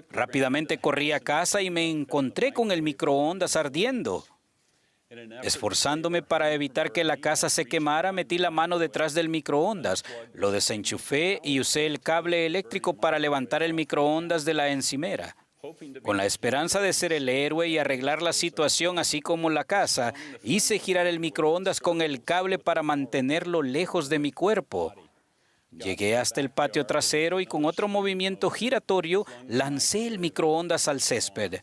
Rápidamente corrí a casa y me encontré con el microondas ardiendo. Esforzándome para evitar que la casa se quemara, metí la mano detrás del microondas, lo desenchufé y usé el cable eléctrico para levantar el microondas de la encimera. Con la esperanza de ser el héroe y arreglar la situación así como la casa, hice girar el microondas con el cable para mantenerlo lejos de mi cuerpo. Llegué hasta el patio trasero y con otro movimiento giratorio lancé el microondas al césped.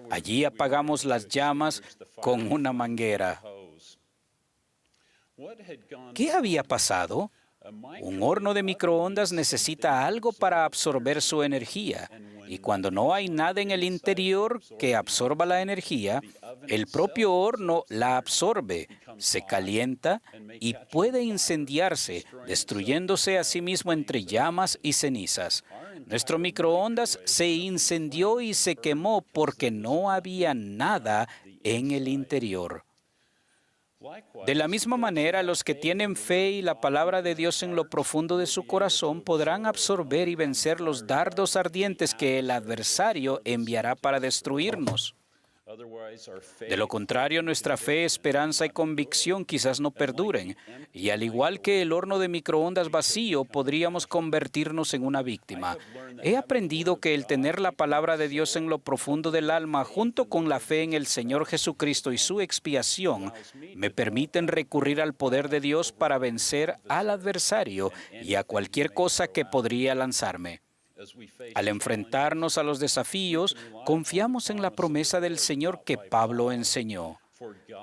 Allí apagamos las llamas con una manguera. ¿Qué había pasado? Un horno de microondas necesita algo para absorber su energía, y cuando no hay nada en el interior que absorba la energía, el propio horno la absorbe, se calienta y puede incendiarse, destruyéndose a sí mismo entre llamas y cenizas. Nuestro microondas se incendió y se quemó porque no había nada en el interior. De la misma manera, los que tienen fe y la palabra de Dios en lo profundo de su corazón podrán absorber y vencer los dardos ardientes que el adversario enviará para destruirnos. De lo contrario, nuestra fe, esperanza y convicción quizás no perduren, y al igual que el horno de microondas vacío, podríamos convertirnos en una víctima. He aprendido que el tener la palabra de Dios en lo profundo del alma, junto con la fe en el Señor Jesucristo y su expiación, me permiten recurrir al poder de Dios para vencer al adversario y a cualquier cosa que podría lanzarme. Al enfrentarnos a los desafíos, confiamos en la promesa del Señor que Pablo enseñó.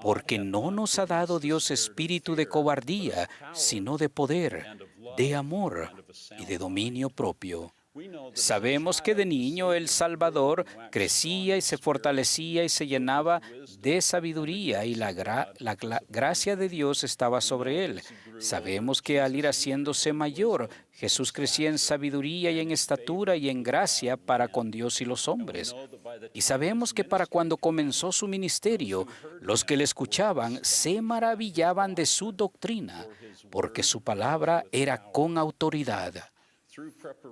Porque no nos ha dado Dios espíritu de cobardía, sino de poder, de amor y de dominio propio. Sabemos que de niño el Salvador crecía y se fortalecía y se llenaba de sabiduría y la gracia de Dios estaba sobre él. Sabemos que al ir haciéndose mayor, Jesús crecía en sabiduría y en estatura y en gracia para con Dios y los hombres. Y sabemos que para cuando comenzó su ministerio, los que le escuchaban se maravillaban de su doctrina, porque su palabra era con autoridad.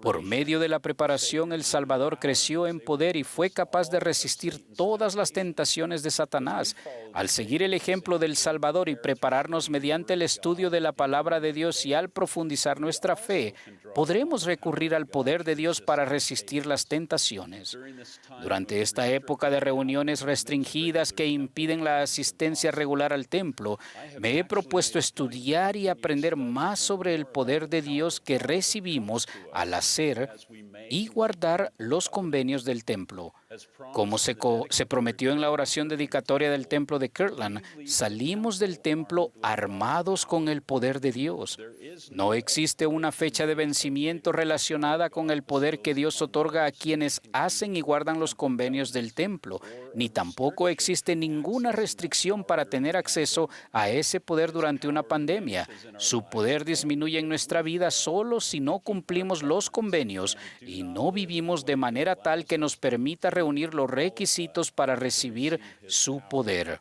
Por medio de la preparación, el Salvador creció en poder y fue capaz de resistir todas las tentaciones de Satanás. Al seguir el ejemplo del Salvador y prepararnos mediante el estudio de la palabra de Dios y al profundizar nuestra fe, podremos recurrir al poder de Dios para resistir las tentaciones. Durante esta época de reuniones restringidas que impiden la asistencia regular al templo, me he propuesto estudiar y aprender más sobre el poder de Dios que recibimos al hacer y guardar los convenios del templo. Como se prometió en la oración dedicatoria del templo de Kirtland, salimos del templo armados con el poder de Dios. No existe una fecha de vencimiento relacionada con el poder que Dios otorga a quienes hacen y guardan los convenios del templo, ni tampoco existe ninguna restricción para tener acceso a ese poder durante una pandemia. Su poder disminuye en nuestra vida solo si no cumplimos los convenios y no vivimos de manera tal que nos permita reunir los requisitos para recibir su poder.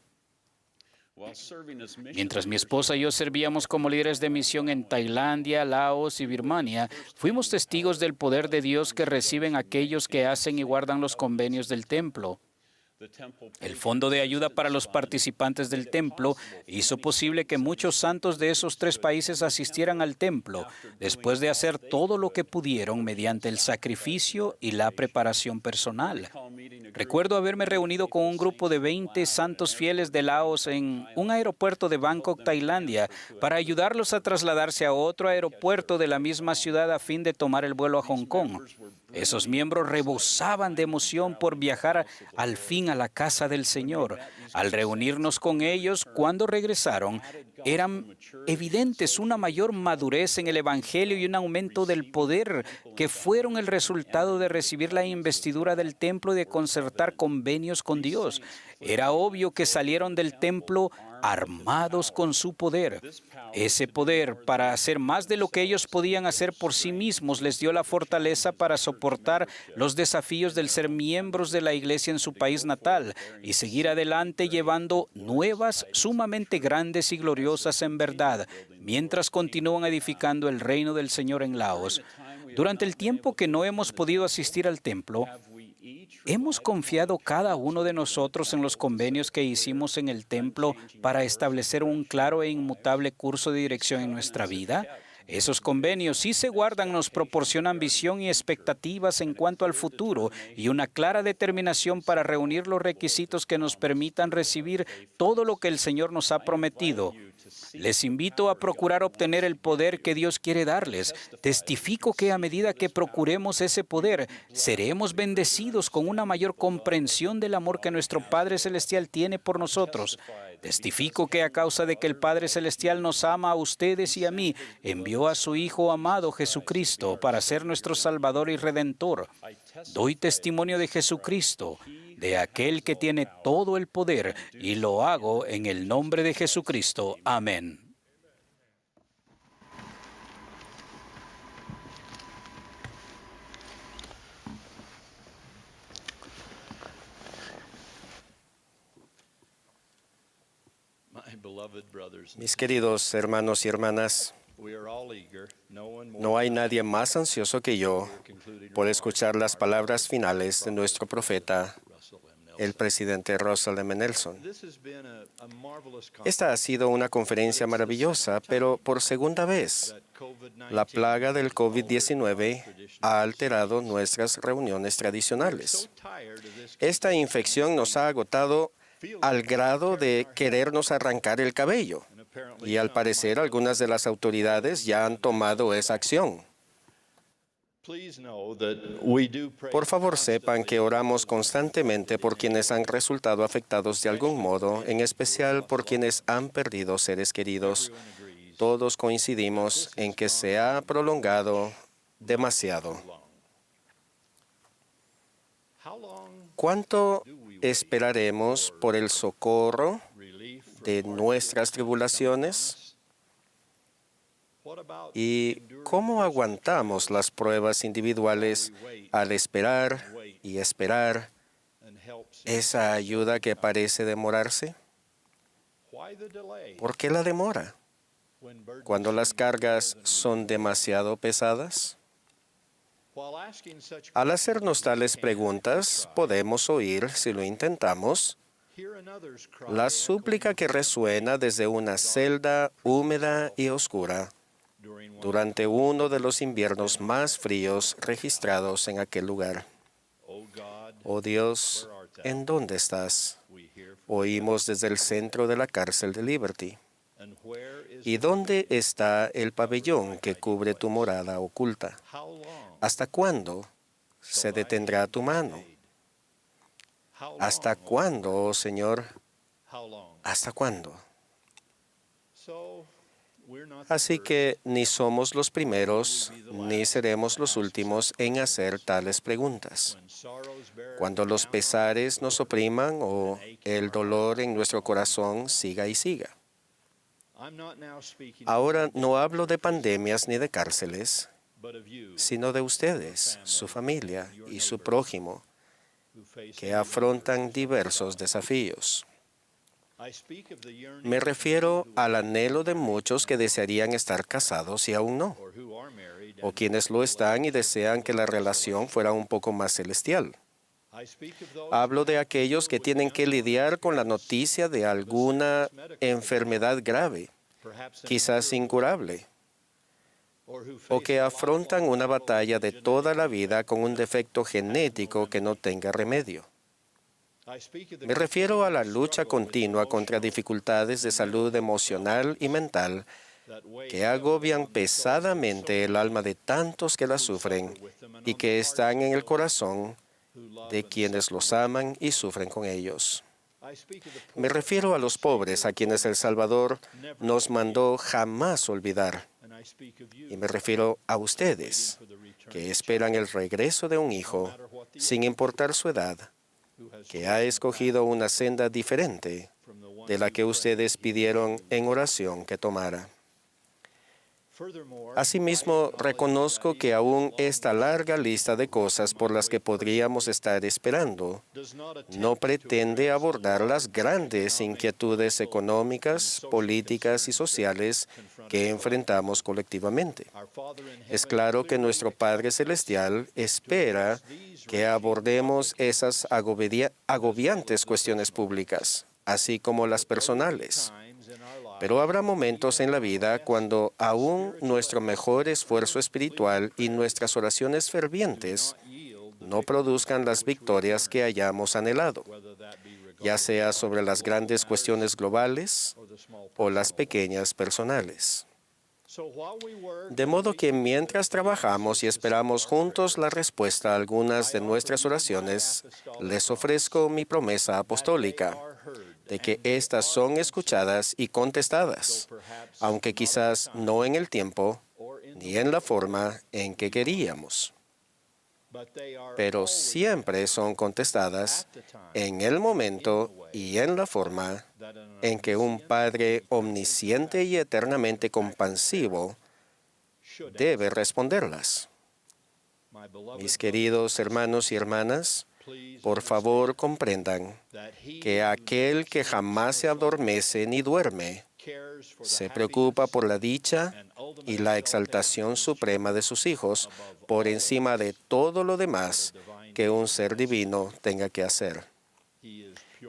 Mientras mi esposa y yo servíamos como líderes de misión en Tailandia, Laos y Birmania, fuimos testigos del poder de Dios que reciben aquellos que hacen y guardan los convenios del templo. El Fondo de Ayuda para los Participantes del Templo hizo posible que muchos santos de esos 3 países asistieran al templo, después de hacer todo lo que pudieron mediante el sacrificio y la preparación personal. Recuerdo haberme reunido con un grupo de 20 santos fieles de Laos en un aeropuerto de Bangkok, Tailandia, para ayudarlos a trasladarse a otro aeropuerto de la misma ciudad a fin de tomar el vuelo a Hong Kong. Esos miembros rebosaban de emoción por viajar al fin a la casa del Señor. Al reunirnos con ellos, cuando regresaron, eran evidentes una mayor madurez en el Evangelio y un aumento del poder que fueron el resultado de recibir la investidura del templo y de concertar convenios con Dios. Era obvio que salieron del templo armados con su poder. Ese poder, para hacer más de lo que ellos podían hacer por sí mismos, les dio la fortaleza para soportar los desafíos del ser miembros de la iglesia en su país natal y seguir adelante llevando nuevas sumamente grandes y gloriosas en verdad, mientras continúan edificando el reino del Señor en Laos. Durante el tiempo que no hemos podido asistir al templo, ¿Hemos confiado cada uno de nosotros en los convenios que hicimos en el templo para establecer un claro e inmutable curso de dirección en nuestra vida? Esos convenios, si se guardan, nos proporcionan visión y expectativas en cuanto al futuro y una clara determinación para reunir los requisitos que nos permitan recibir todo lo que el Señor nos ha prometido. Les invito a procurar obtener el poder que Dios quiere darles. Testifico que a medida que procuremos ese poder, seremos bendecidos con una mayor comprensión del amor que nuestro Padre Celestial tiene por nosotros. Testifico que a causa de que el Padre Celestial nos ama a ustedes y a mí, envió a su Hijo amado Jesucristo para ser nuestro Salvador y Redentor. Doy testimonio de Jesucristo, de aquel que tiene todo el poder, y lo hago en el nombre de Jesucristo. Amén. Mis queridos hermanos y hermanas, no hay nadie más ansioso que yo por escuchar las palabras finales de nuestro profeta, el presidente Russell M. Nelson. Esta ha sido una conferencia maravillosa, pero por segunda vez, la plaga del COVID-19 ha alterado nuestras reuniones tradicionales. Esta infección nos ha agotado al grado de querernos arrancar el cabello, y al parecer algunas de las autoridades ya han tomado esa acción. Por favor, sepan que oramos constantemente por quienes han resultado afectados de algún modo, en especial por quienes han perdido seres queridos. Todos coincidimos en que se ha prolongado demasiado. ¿Cuánto esperaremos por el socorro de nuestras tribulaciones? ¿Y cómo aguantamos las pruebas individuales al esperar y esperar esa ayuda que parece demorarse? ¿Por qué la demora? Cuando las cargas son demasiado pesadas. Al hacernos tales preguntas, podemos oír, si lo intentamos, la súplica que resuena desde una celda húmeda y oscura durante uno de los inviernos más fríos registrados en aquel lugar. Oh Dios, ¿en dónde estás? Oímos desde el centro de la cárcel de Liberty. ¿Y dónde está el pabellón que cubre tu morada oculta? ¿Hasta cuándo se detendrá tu mano? ¿Hasta cuándo, oh Señor? ¿Hasta cuándo? Así que ni somos los primeros, ni seremos los últimos en hacer tales preguntas. Cuando los pesares nos opriman o el dolor en nuestro corazón siga y siga. Ahora no hablo de pandemias ni de cárceles, sino de ustedes, su familia y su prójimo, que afrontan diversos desafíos. Me refiero al anhelo de muchos que desearían estar casados y aún no, o quienes lo están y desean que la relación fuera un poco más celestial. Hablo de aquellos que tienen que lidiar con la noticia de alguna enfermedad grave, quizás incurable, o que afrontan una batalla de toda la vida con un defecto genético que no tenga remedio. Me refiero a la lucha continua contra dificultades de salud emocional y mental que agobian pesadamente el alma de tantos que la sufren y que están en el corazón de quienes los aman y sufren con ellos. Me refiero a los pobres a quienes el Salvador nos mandó jamás olvidar. Y me refiero a ustedes, que esperan el regreso de un hijo, sin importar su edad, que ha escogido una senda diferente de la que ustedes pidieron en oración que tomara. Asimismo, reconozco que aún esta larga lista de cosas por las que podríamos estar esperando no pretende abordar las grandes inquietudes económicas, políticas y sociales que enfrentamos colectivamente. Es claro que nuestro Padre Celestial espera que abordemos esas agobiantes cuestiones públicas, así como las personales. Pero habrá momentos en la vida cuando aún nuestro mejor esfuerzo espiritual y nuestras oraciones fervientes no produzcan las victorias que hayamos anhelado, ya sea sobre las grandes cuestiones globales o las pequeñas personales. De modo que mientras trabajamos y esperamos juntos la respuesta a algunas de nuestras oraciones, les ofrezco mi promesa apostólica de que éstas son escuchadas y contestadas, aunque quizás no en el tiempo ni en la forma en que queríamos. Pero siempre son contestadas en el momento y en la forma en que un Padre omnisciente y eternamente compasivo debe responderlas. Mis queridos hermanos y hermanas, por favor comprendan que aquel que jamás se adormece ni duerme se preocupa por la dicha y la exaltación suprema de sus hijos por encima de todo lo demás que un ser divino tenga que hacer.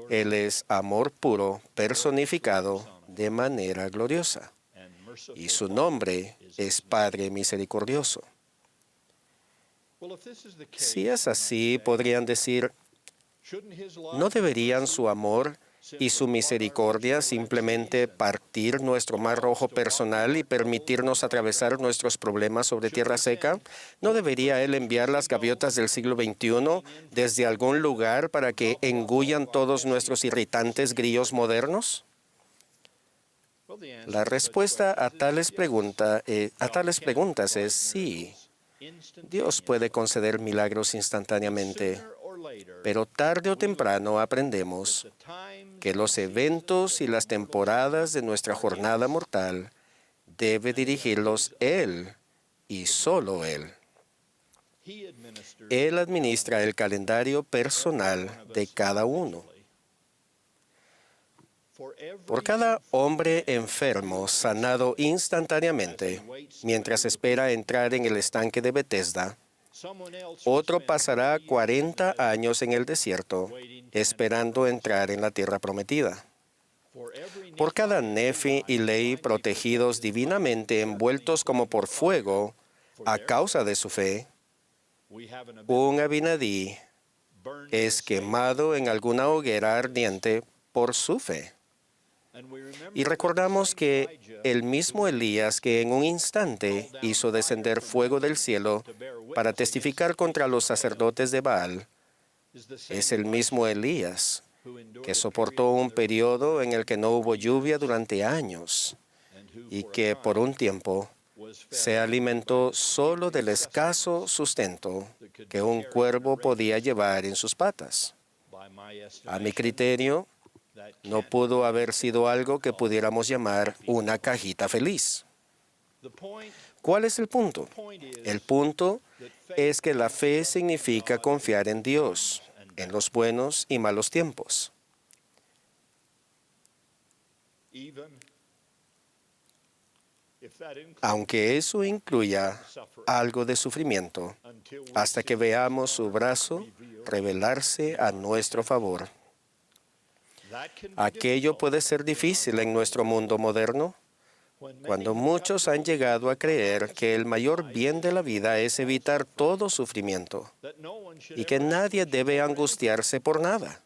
Él es amor puro personificado de manera gloriosa, y su nombre es Padre misericordioso. Si es así, podrían decir, ¿no deberían su amor y su misericordia simplemente partir nuestro mar rojo personal y permitirnos atravesar nuestros problemas sobre tierra seca? ¿No debería Él enviar las gaviotas del siglo XXI desde algún lugar para que engullan todos nuestros irritantes grillos modernos? La respuesta a tales preguntas es sí. Dios puede conceder milagros instantáneamente, pero tarde o temprano aprendemos que los eventos y las temporadas de nuestra jornada mortal debe dirigirlos Él y solo Él. Él administra el calendario personal de cada uno. Por cada hombre enfermo sanado instantáneamente mientras espera entrar en el estanque de Betesda, otro pasará 40 años en el desierto esperando entrar en la tierra prometida. Por cada Nefi y Lei protegidos divinamente envueltos como por fuego a causa de su fe, un Abinadí es quemado en alguna hoguera ardiente por su fe. Y recordamos que el mismo Elías que en un instante hizo descender fuego del cielo para testificar contra los sacerdotes de Baal, es el mismo Elías que soportó un periodo en el que no hubo lluvia durante años y que por un tiempo se alimentó solo del escaso sustento que un cuervo podía llevar en sus patas. A mi criterio, no pudo haber sido algo que pudiéramos llamar una cajita feliz. ¿Cuál es el punto? El punto es que la fe significa confiar en Dios, en los buenos y malos tiempos. Aunque eso incluya algo de sufrimiento, hasta que veamos su brazo revelarse a nuestro favor. Aquello puede ser difícil en nuestro mundo moderno, cuando muchos han llegado a creer que el mayor bien de la vida es evitar todo sufrimiento y que nadie debe angustiarse por nada.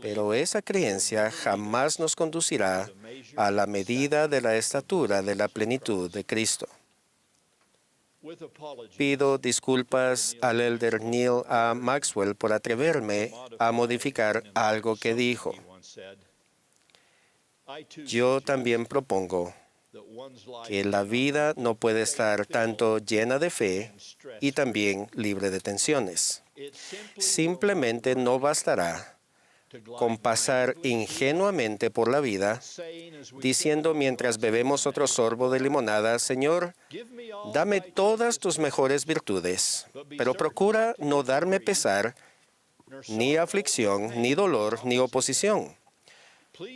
Pero esa creencia jamás nos conducirá a la medida de la estatura de la plenitud de Cristo. Pido disculpas al elder Neil A. Maxwell por atreverme a modificar algo que dijo. Yo también propongo que la vida no puede estar tanto llena de fe y también libre de tensiones. Simplemente no bastará con pasar ingenuamente por la vida, diciendo mientras bebemos otro sorbo de limonada, Señor, dame todas tus mejores virtudes, pero procura no darme pesar, ni aflicción, ni dolor, ni oposición.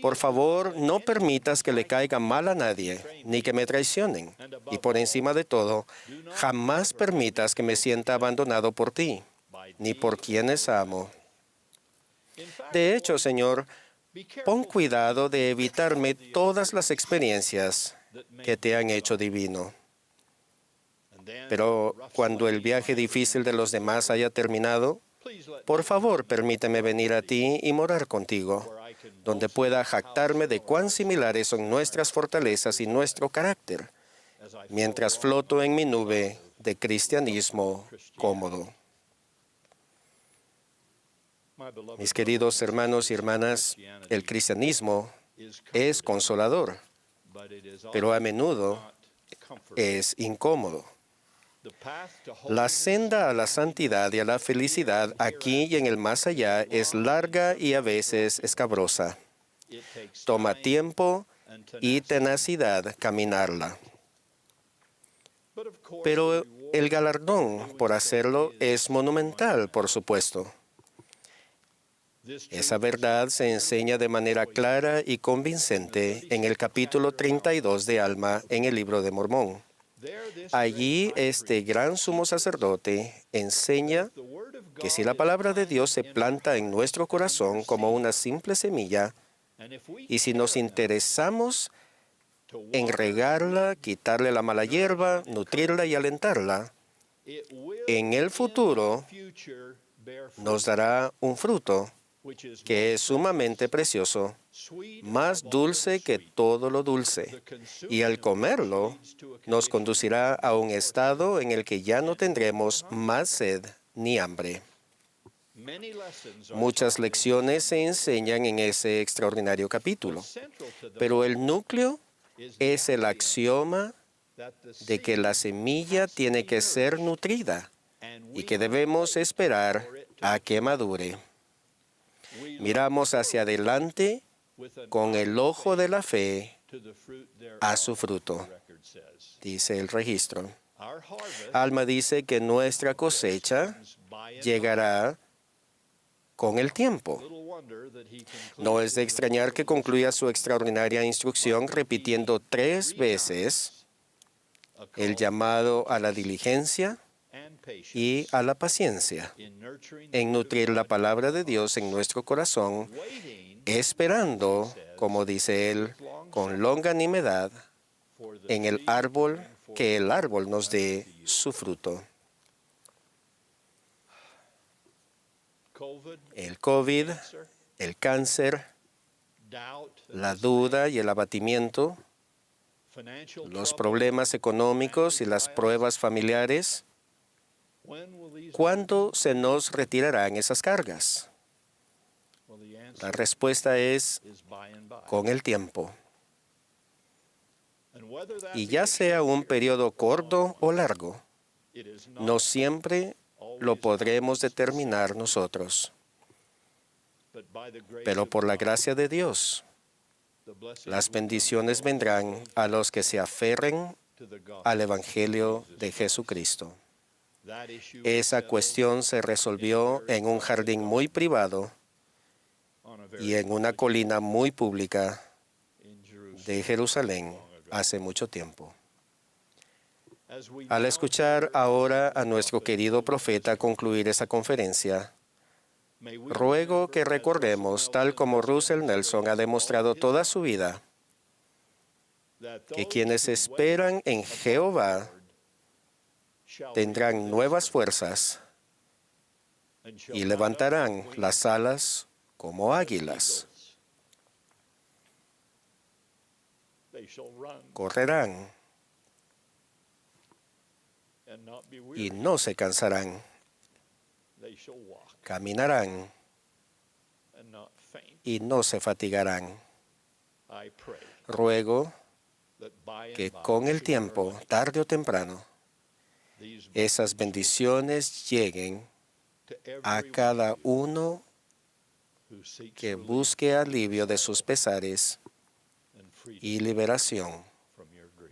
Por favor, no permitas que le caiga mal a nadie, ni que me traicionen. Y por encima de todo, jamás permitas que me sienta abandonado por ti, ni por quienes amo. De hecho, Señor, pon cuidado de evitarme todas las experiencias que te han hecho divino. Pero cuando el viaje difícil de los demás haya terminado, por favor, permíteme venir a ti y morar contigo, donde pueda jactarme de cuán similares son nuestras fortalezas y nuestro carácter, mientras floto en mi nube de cristianismo cómodo. Mis queridos hermanos y hermanas, el cristianismo es consolador, pero a menudo es incómodo. La senda a la santidad y a la felicidad aquí y en el más allá es larga y a veces escabrosa. Toma tiempo y tenacidad caminarla. Pero el galardón por hacerlo es monumental, por supuesto. Esa verdad se enseña de manera clara y convincente en el capítulo 32 de Alma en el Libro de Mormón. Allí este gran sumo sacerdote enseña que si la palabra de Dios se planta en nuestro corazón como una simple semilla, y si nos interesamos en regarla, quitarle la mala hierba, nutrirla y alentarla, en el futuro nos dará un fruto que es sumamente precioso, más dulce que todo lo dulce, y al comerlo nos conducirá a un estado en el que ya no tendremos más sed ni hambre. Muchas lecciones se enseñan en ese extraordinario capítulo, pero el núcleo es el axioma de que la semilla tiene que ser nutrida y que debemos esperar a que madure. Miramos hacia adelante con el ojo de la fe a su fruto, dice el registro. Alma dice que nuestra cosecha llegará con el tiempo. No es de extrañar que concluya su extraordinaria instrucción repitiendo 3 veces el llamado a la diligencia y a la paciencia, en nutrir la palabra de Dios en nuestro corazón, esperando, como dice él, con longanimidad en el árbol, que el árbol nos dé su fruto. El COVID, el cáncer, la duda y el abatimiento, los problemas económicos y las pruebas familiares. ¿Cuándo se nos retirarán esas cargas? La respuesta es con el tiempo. Y ya sea un periodo corto o largo, no siempre lo podremos determinar nosotros. Pero por la gracia de Dios, las bendiciones vendrán a los que se aferren al Evangelio de Jesucristo. Esa cuestión se resolvió en un jardín muy privado y en una colina muy pública de Jerusalén hace mucho tiempo. Al escuchar ahora a nuestro querido profeta concluir esa conferencia, ruego que recordemos, tal como Russell Nelson ha demostrado toda su vida, que quienes esperan en Jehová tendrán nuevas fuerzas y levantarán las alas como águilas. Correrán y no se cansarán. Caminarán y no se fatigarán. Ruego que con el tiempo, tarde o temprano, esas bendiciones lleguen a cada uno que busque alivio de sus pesares y liberación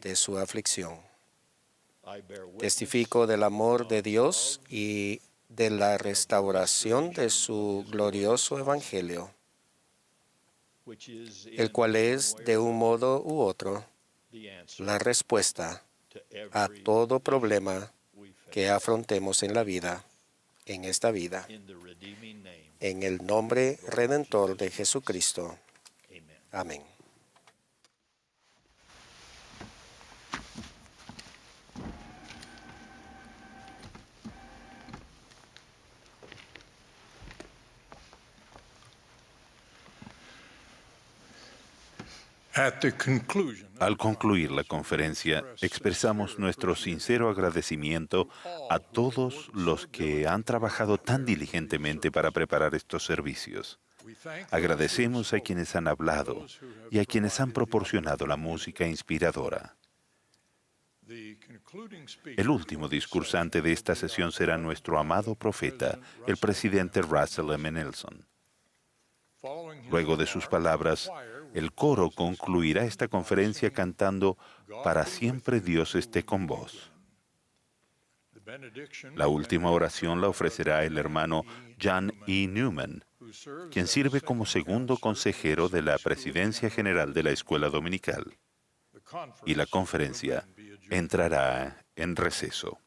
de su aflicción. Testifico del amor de Dios y de la restauración de su glorioso evangelio, el cual es, de un modo u otro, la respuesta a todo problema que afrontemos en la vida, en esta vida, en el nombre redentor de Jesucristo. Amén. Al concluir la conferencia, expresamos nuestro sincero agradecimiento a todos los que han trabajado tan diligentemente para preparar estos servicios. Agradecemos a quienes han hablado y a quienes han proporcionado la música inspiradora. El último discursante de esta sesión será nuestro amado profeta, el presidente Russell M. Nelson. Luego de sus palabras, el coro concluirá esta conferencia cantando "Para siempre Dios esté con vos". La última oración la ofrecerá el hermano John E. Newman, quien sirve como segundo consejero de la Presidencia General de la Escuela Dominical. Y la conferencia entrará en receso.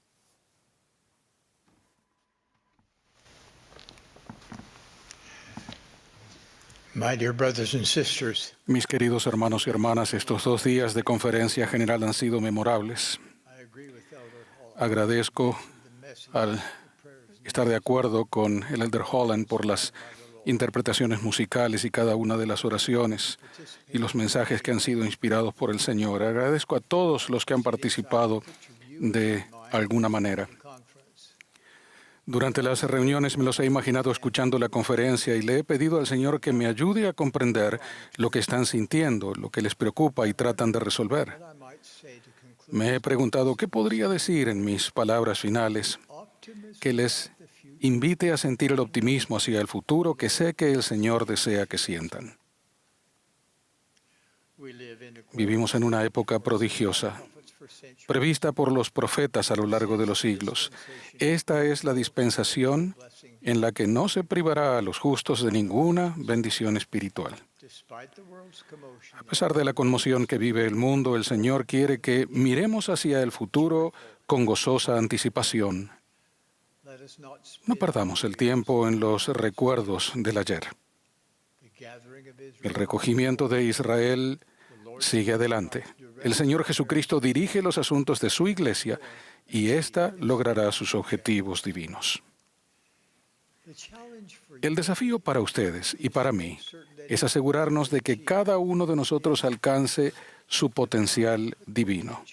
Mis queridos hermanos y hermanas, estos 2 días de conferencia general han sido memorables. Agradezco al estar de acuerdo con el Elder Holland por las interpretaciones musicales y cada una de las oraciones y los mensajes que han sido inspirados por el Señor. Agradezco a todos los que han participado de alguna manera. Durante las reuniones me los he imaginado escuchando la conferencia y le he pedido al Señor que me ayude a comprender lo que están sintiendo, lo que les preocupa y tratan de resolver. Me he preguntado qué podría decir en mis palabras finales que les invite a sentir el optimismo hacia el futuro que sé que el Señor desea que sientan. Vivimos en una época prodigiosa, prevista por los profetas a lo largo de los siglos. Esta es la dispensación en la que no se privará a los justos de ninguna bendición espiritual. A pesar de la conmoción que vive el mundo, el Señor quiere que miremos hacia el futuro con gozosa anticipación. No perdamos el tiempo en los recuerdos del ayer. El recogimiento de Israel sigue adelante. El Señor Jesucristo dirige los asuntos de su iglesia y ésta logrará sus objetivos divinos. El desafío para ustedes y para mí es asegurarnos de que cada uno de nosotros alcance su potencial divino.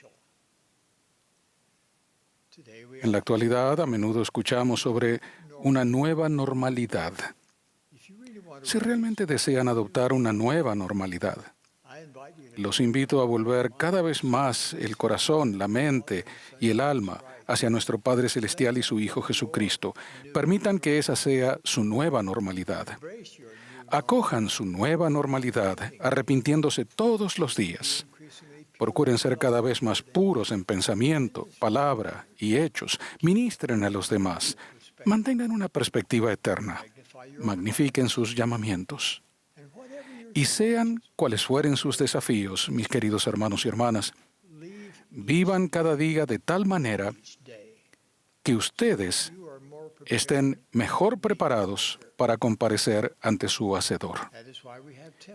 En la actualidad, a menudo escuchamos sobre una nueva normalidad. Si realmente desean adoptar una nueva normalidad, los invito a volver cada vez más el corazón, la mente y el alma hacia nuestro Padre Celestial y su Hijo Jesucristo. Permitan que esa sea su nueva normalidad. Acojan su nueva normalidad, arrepintiéndose todos los días. Procuren ser cada vez más puros en pensamiento, palabra y hechos. Ministren a los demás. Mantengan una perspectiva eterna. Magnifiquen sus llamamientos. Y sean cuales fueren sus desafíos, mis queridos hermanos y hermanas, vivan cada día de tal manera que ustedes estén mejor preparados para comparecer ante su Hacedor.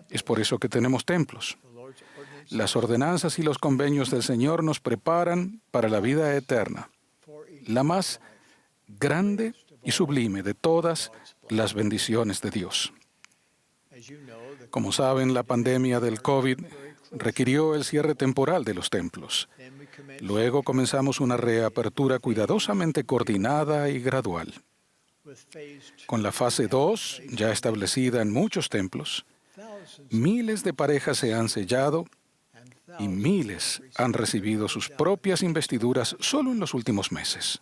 Es por eso que tenemos templos. Las ordenanzas y los convenios del Señor nos preparan para la vida eterna, la más grande y sublime de todas las bendiciones de Dios. Como saben, la pandemia del COVID requirió el cierre temporal de los templos. Luego comenzamos una reapertura cuidadosamente coordinada y gradual. Con la fase 2 ya establecida en muchos templos, miles de parejas se han sellado y miles han recibido sus propias investiduras solo en los últimos meses.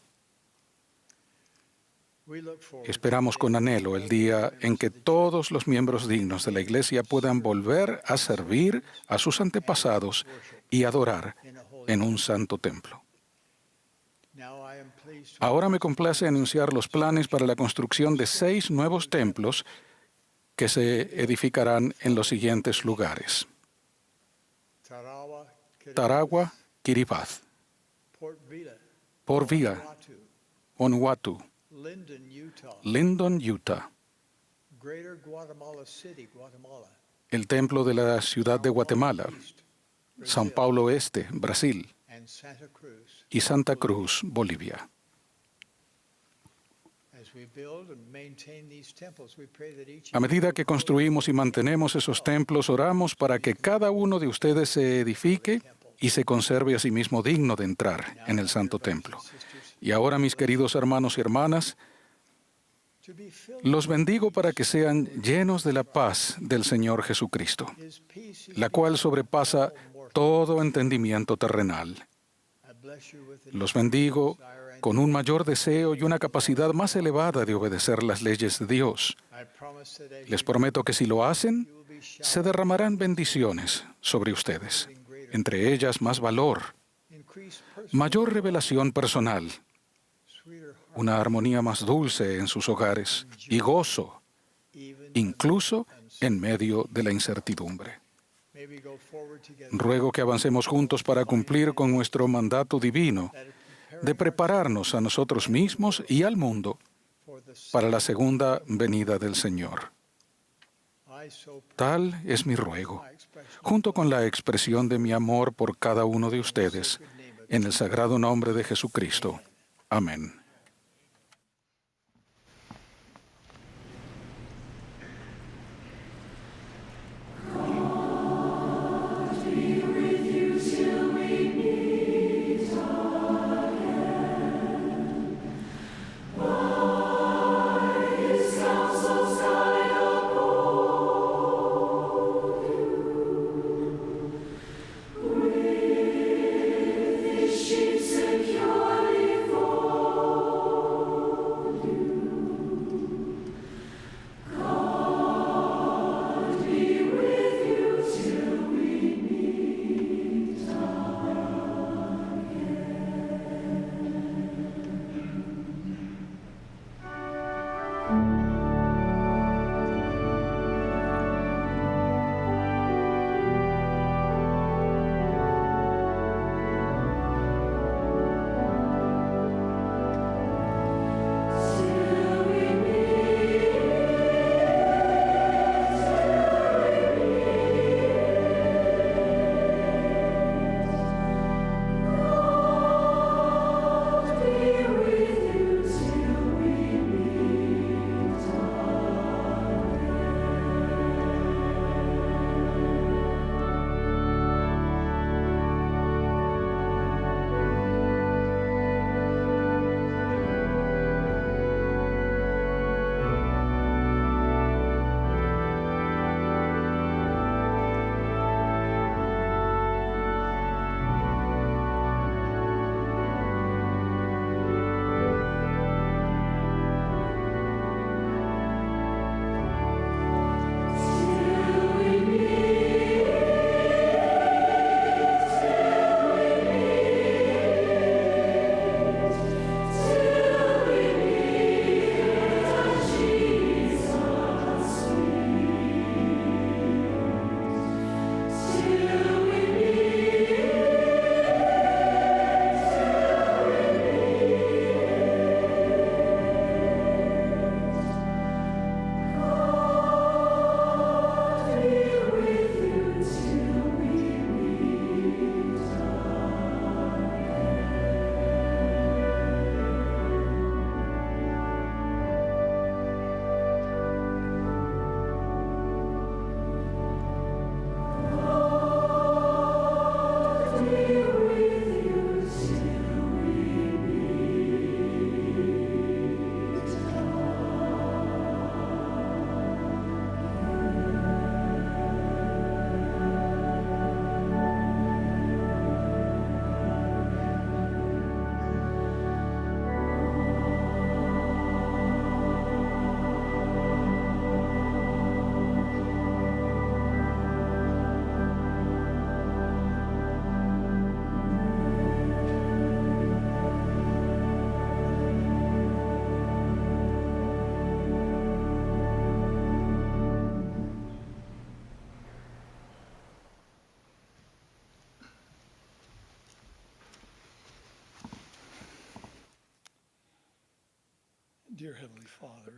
Esperamos con anhelo el día en que todos los miembros dignos de la Iglesia puedan volver a servir a sus antepasados y adorar en un santo templo. Ahora me complace anunciar los planes para la construcción de 6 nuevos templos que se edificarán en los siguientes lugares: Tarawa, Kiribati, Port Vila, Vanuatu, Lyndon, Utah, el Templo de la Ciudad de Guatemala, São Paulo Este, Brasil, y Santa Cruz, Bolivia. A medida que construimos y mantenemos esos templos, oramos para que cada uno de ustedes se edifique y se conserve a sí mismo digno de entrar en el Santo Templo. Y ahora, mis queridos hermanos y hermanas, los bendigo para que sean llenos de la paz del Señor Jesucristo, la cual sobrepasa todo entendimiento terrenal. Los bendigo con un mayor deseo y una capacidad más elevada de obedecer las leyes de Dios. Les prometo que si lo hacen, se derramarán bendiciones sobre ustedes, entre ellas más valor, mayor revelación personal, una armonía más dulce en sus hogares y gozo, incluso en medio de la incertidumbre. Ruego que avancemos juntos para cumplir con nuestro mandato divino de prepararnos a nosotros mismos y al mundo para la segunda venida del Señor. Tal es mi ruego, junto con la expresión de mi amor por cada uno de ustedes, en el sagrado nombre de Jesucristo. Amén. Securely for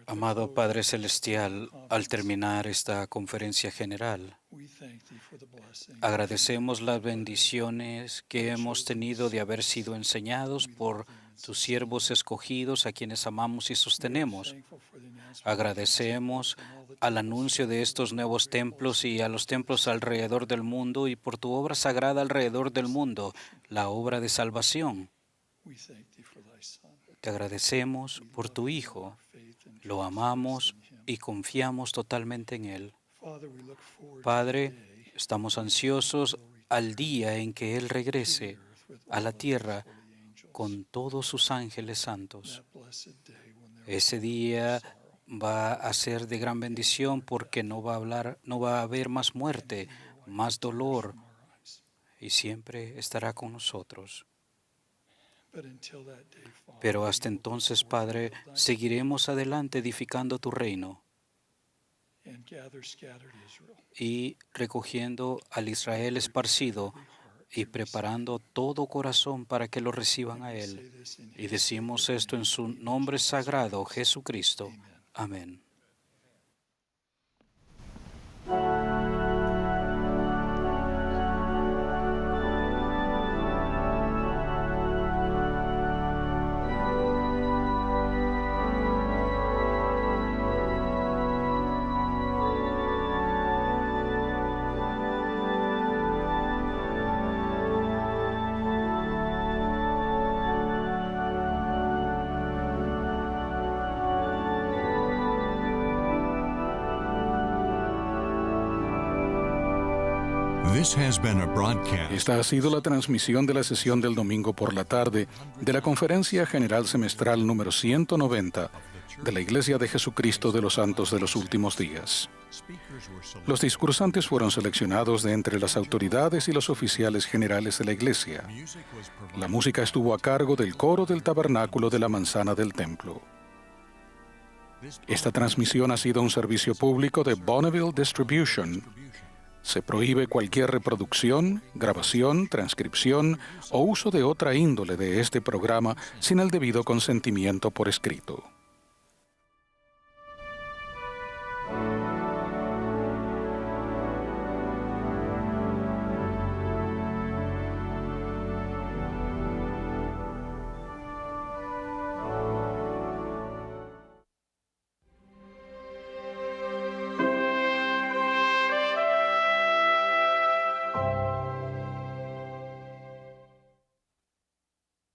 Amado Padre Celestial, al terminar esta conferencia general, agradecemos las bendiciones que hemos tenido de haber sido enseñados por tus siervos escogidos a quienes amamos y sostenemos. Agradecemos al anuncio de estos nuevos templos y a los templos alrededor del mundo y por tu obra sagrada alrededor del mundo, la obra de salvación. Te agradecemos por tu Hijo. Lo amamos y confiamos totalmente en Él. Padre, estamos ansiosos al día en que Él regrese a la tierra con todos sus ángeles santos. Ese día va a ser de gran bendición porque no va a haber más muerte, más dolor, y siempre estará con nosotros. Pero hasta entonces, Padre, seguiremos adelante edificando tu reino y recogiendo al Israel esparcido y preparando todo corazón para que lo reciban a Él. Y decimos esto en su nombre sagrado, Jesucristo. Amén. This has been a broadcast. Esta ha sido la transmisión de la sesión del domingo por la tarde de la Conferencia General Semestral número 190 de la Iglesia de Jesucristo de los Santos de los Últimos Días. Los discursantes fueron seleccionados de entre las autoridades y los oficiales generales de la Iglesia. La música estuvo a cargo del coro del Tabernáculo de la Manzana del Templo. Esta transmisión ha sido un servicio público de Bonneville Distribution. Se prohíbe cualquier reproducción, grabación, transcripción o uso de otra índole de este programa sin el debido consentimiento por escrito.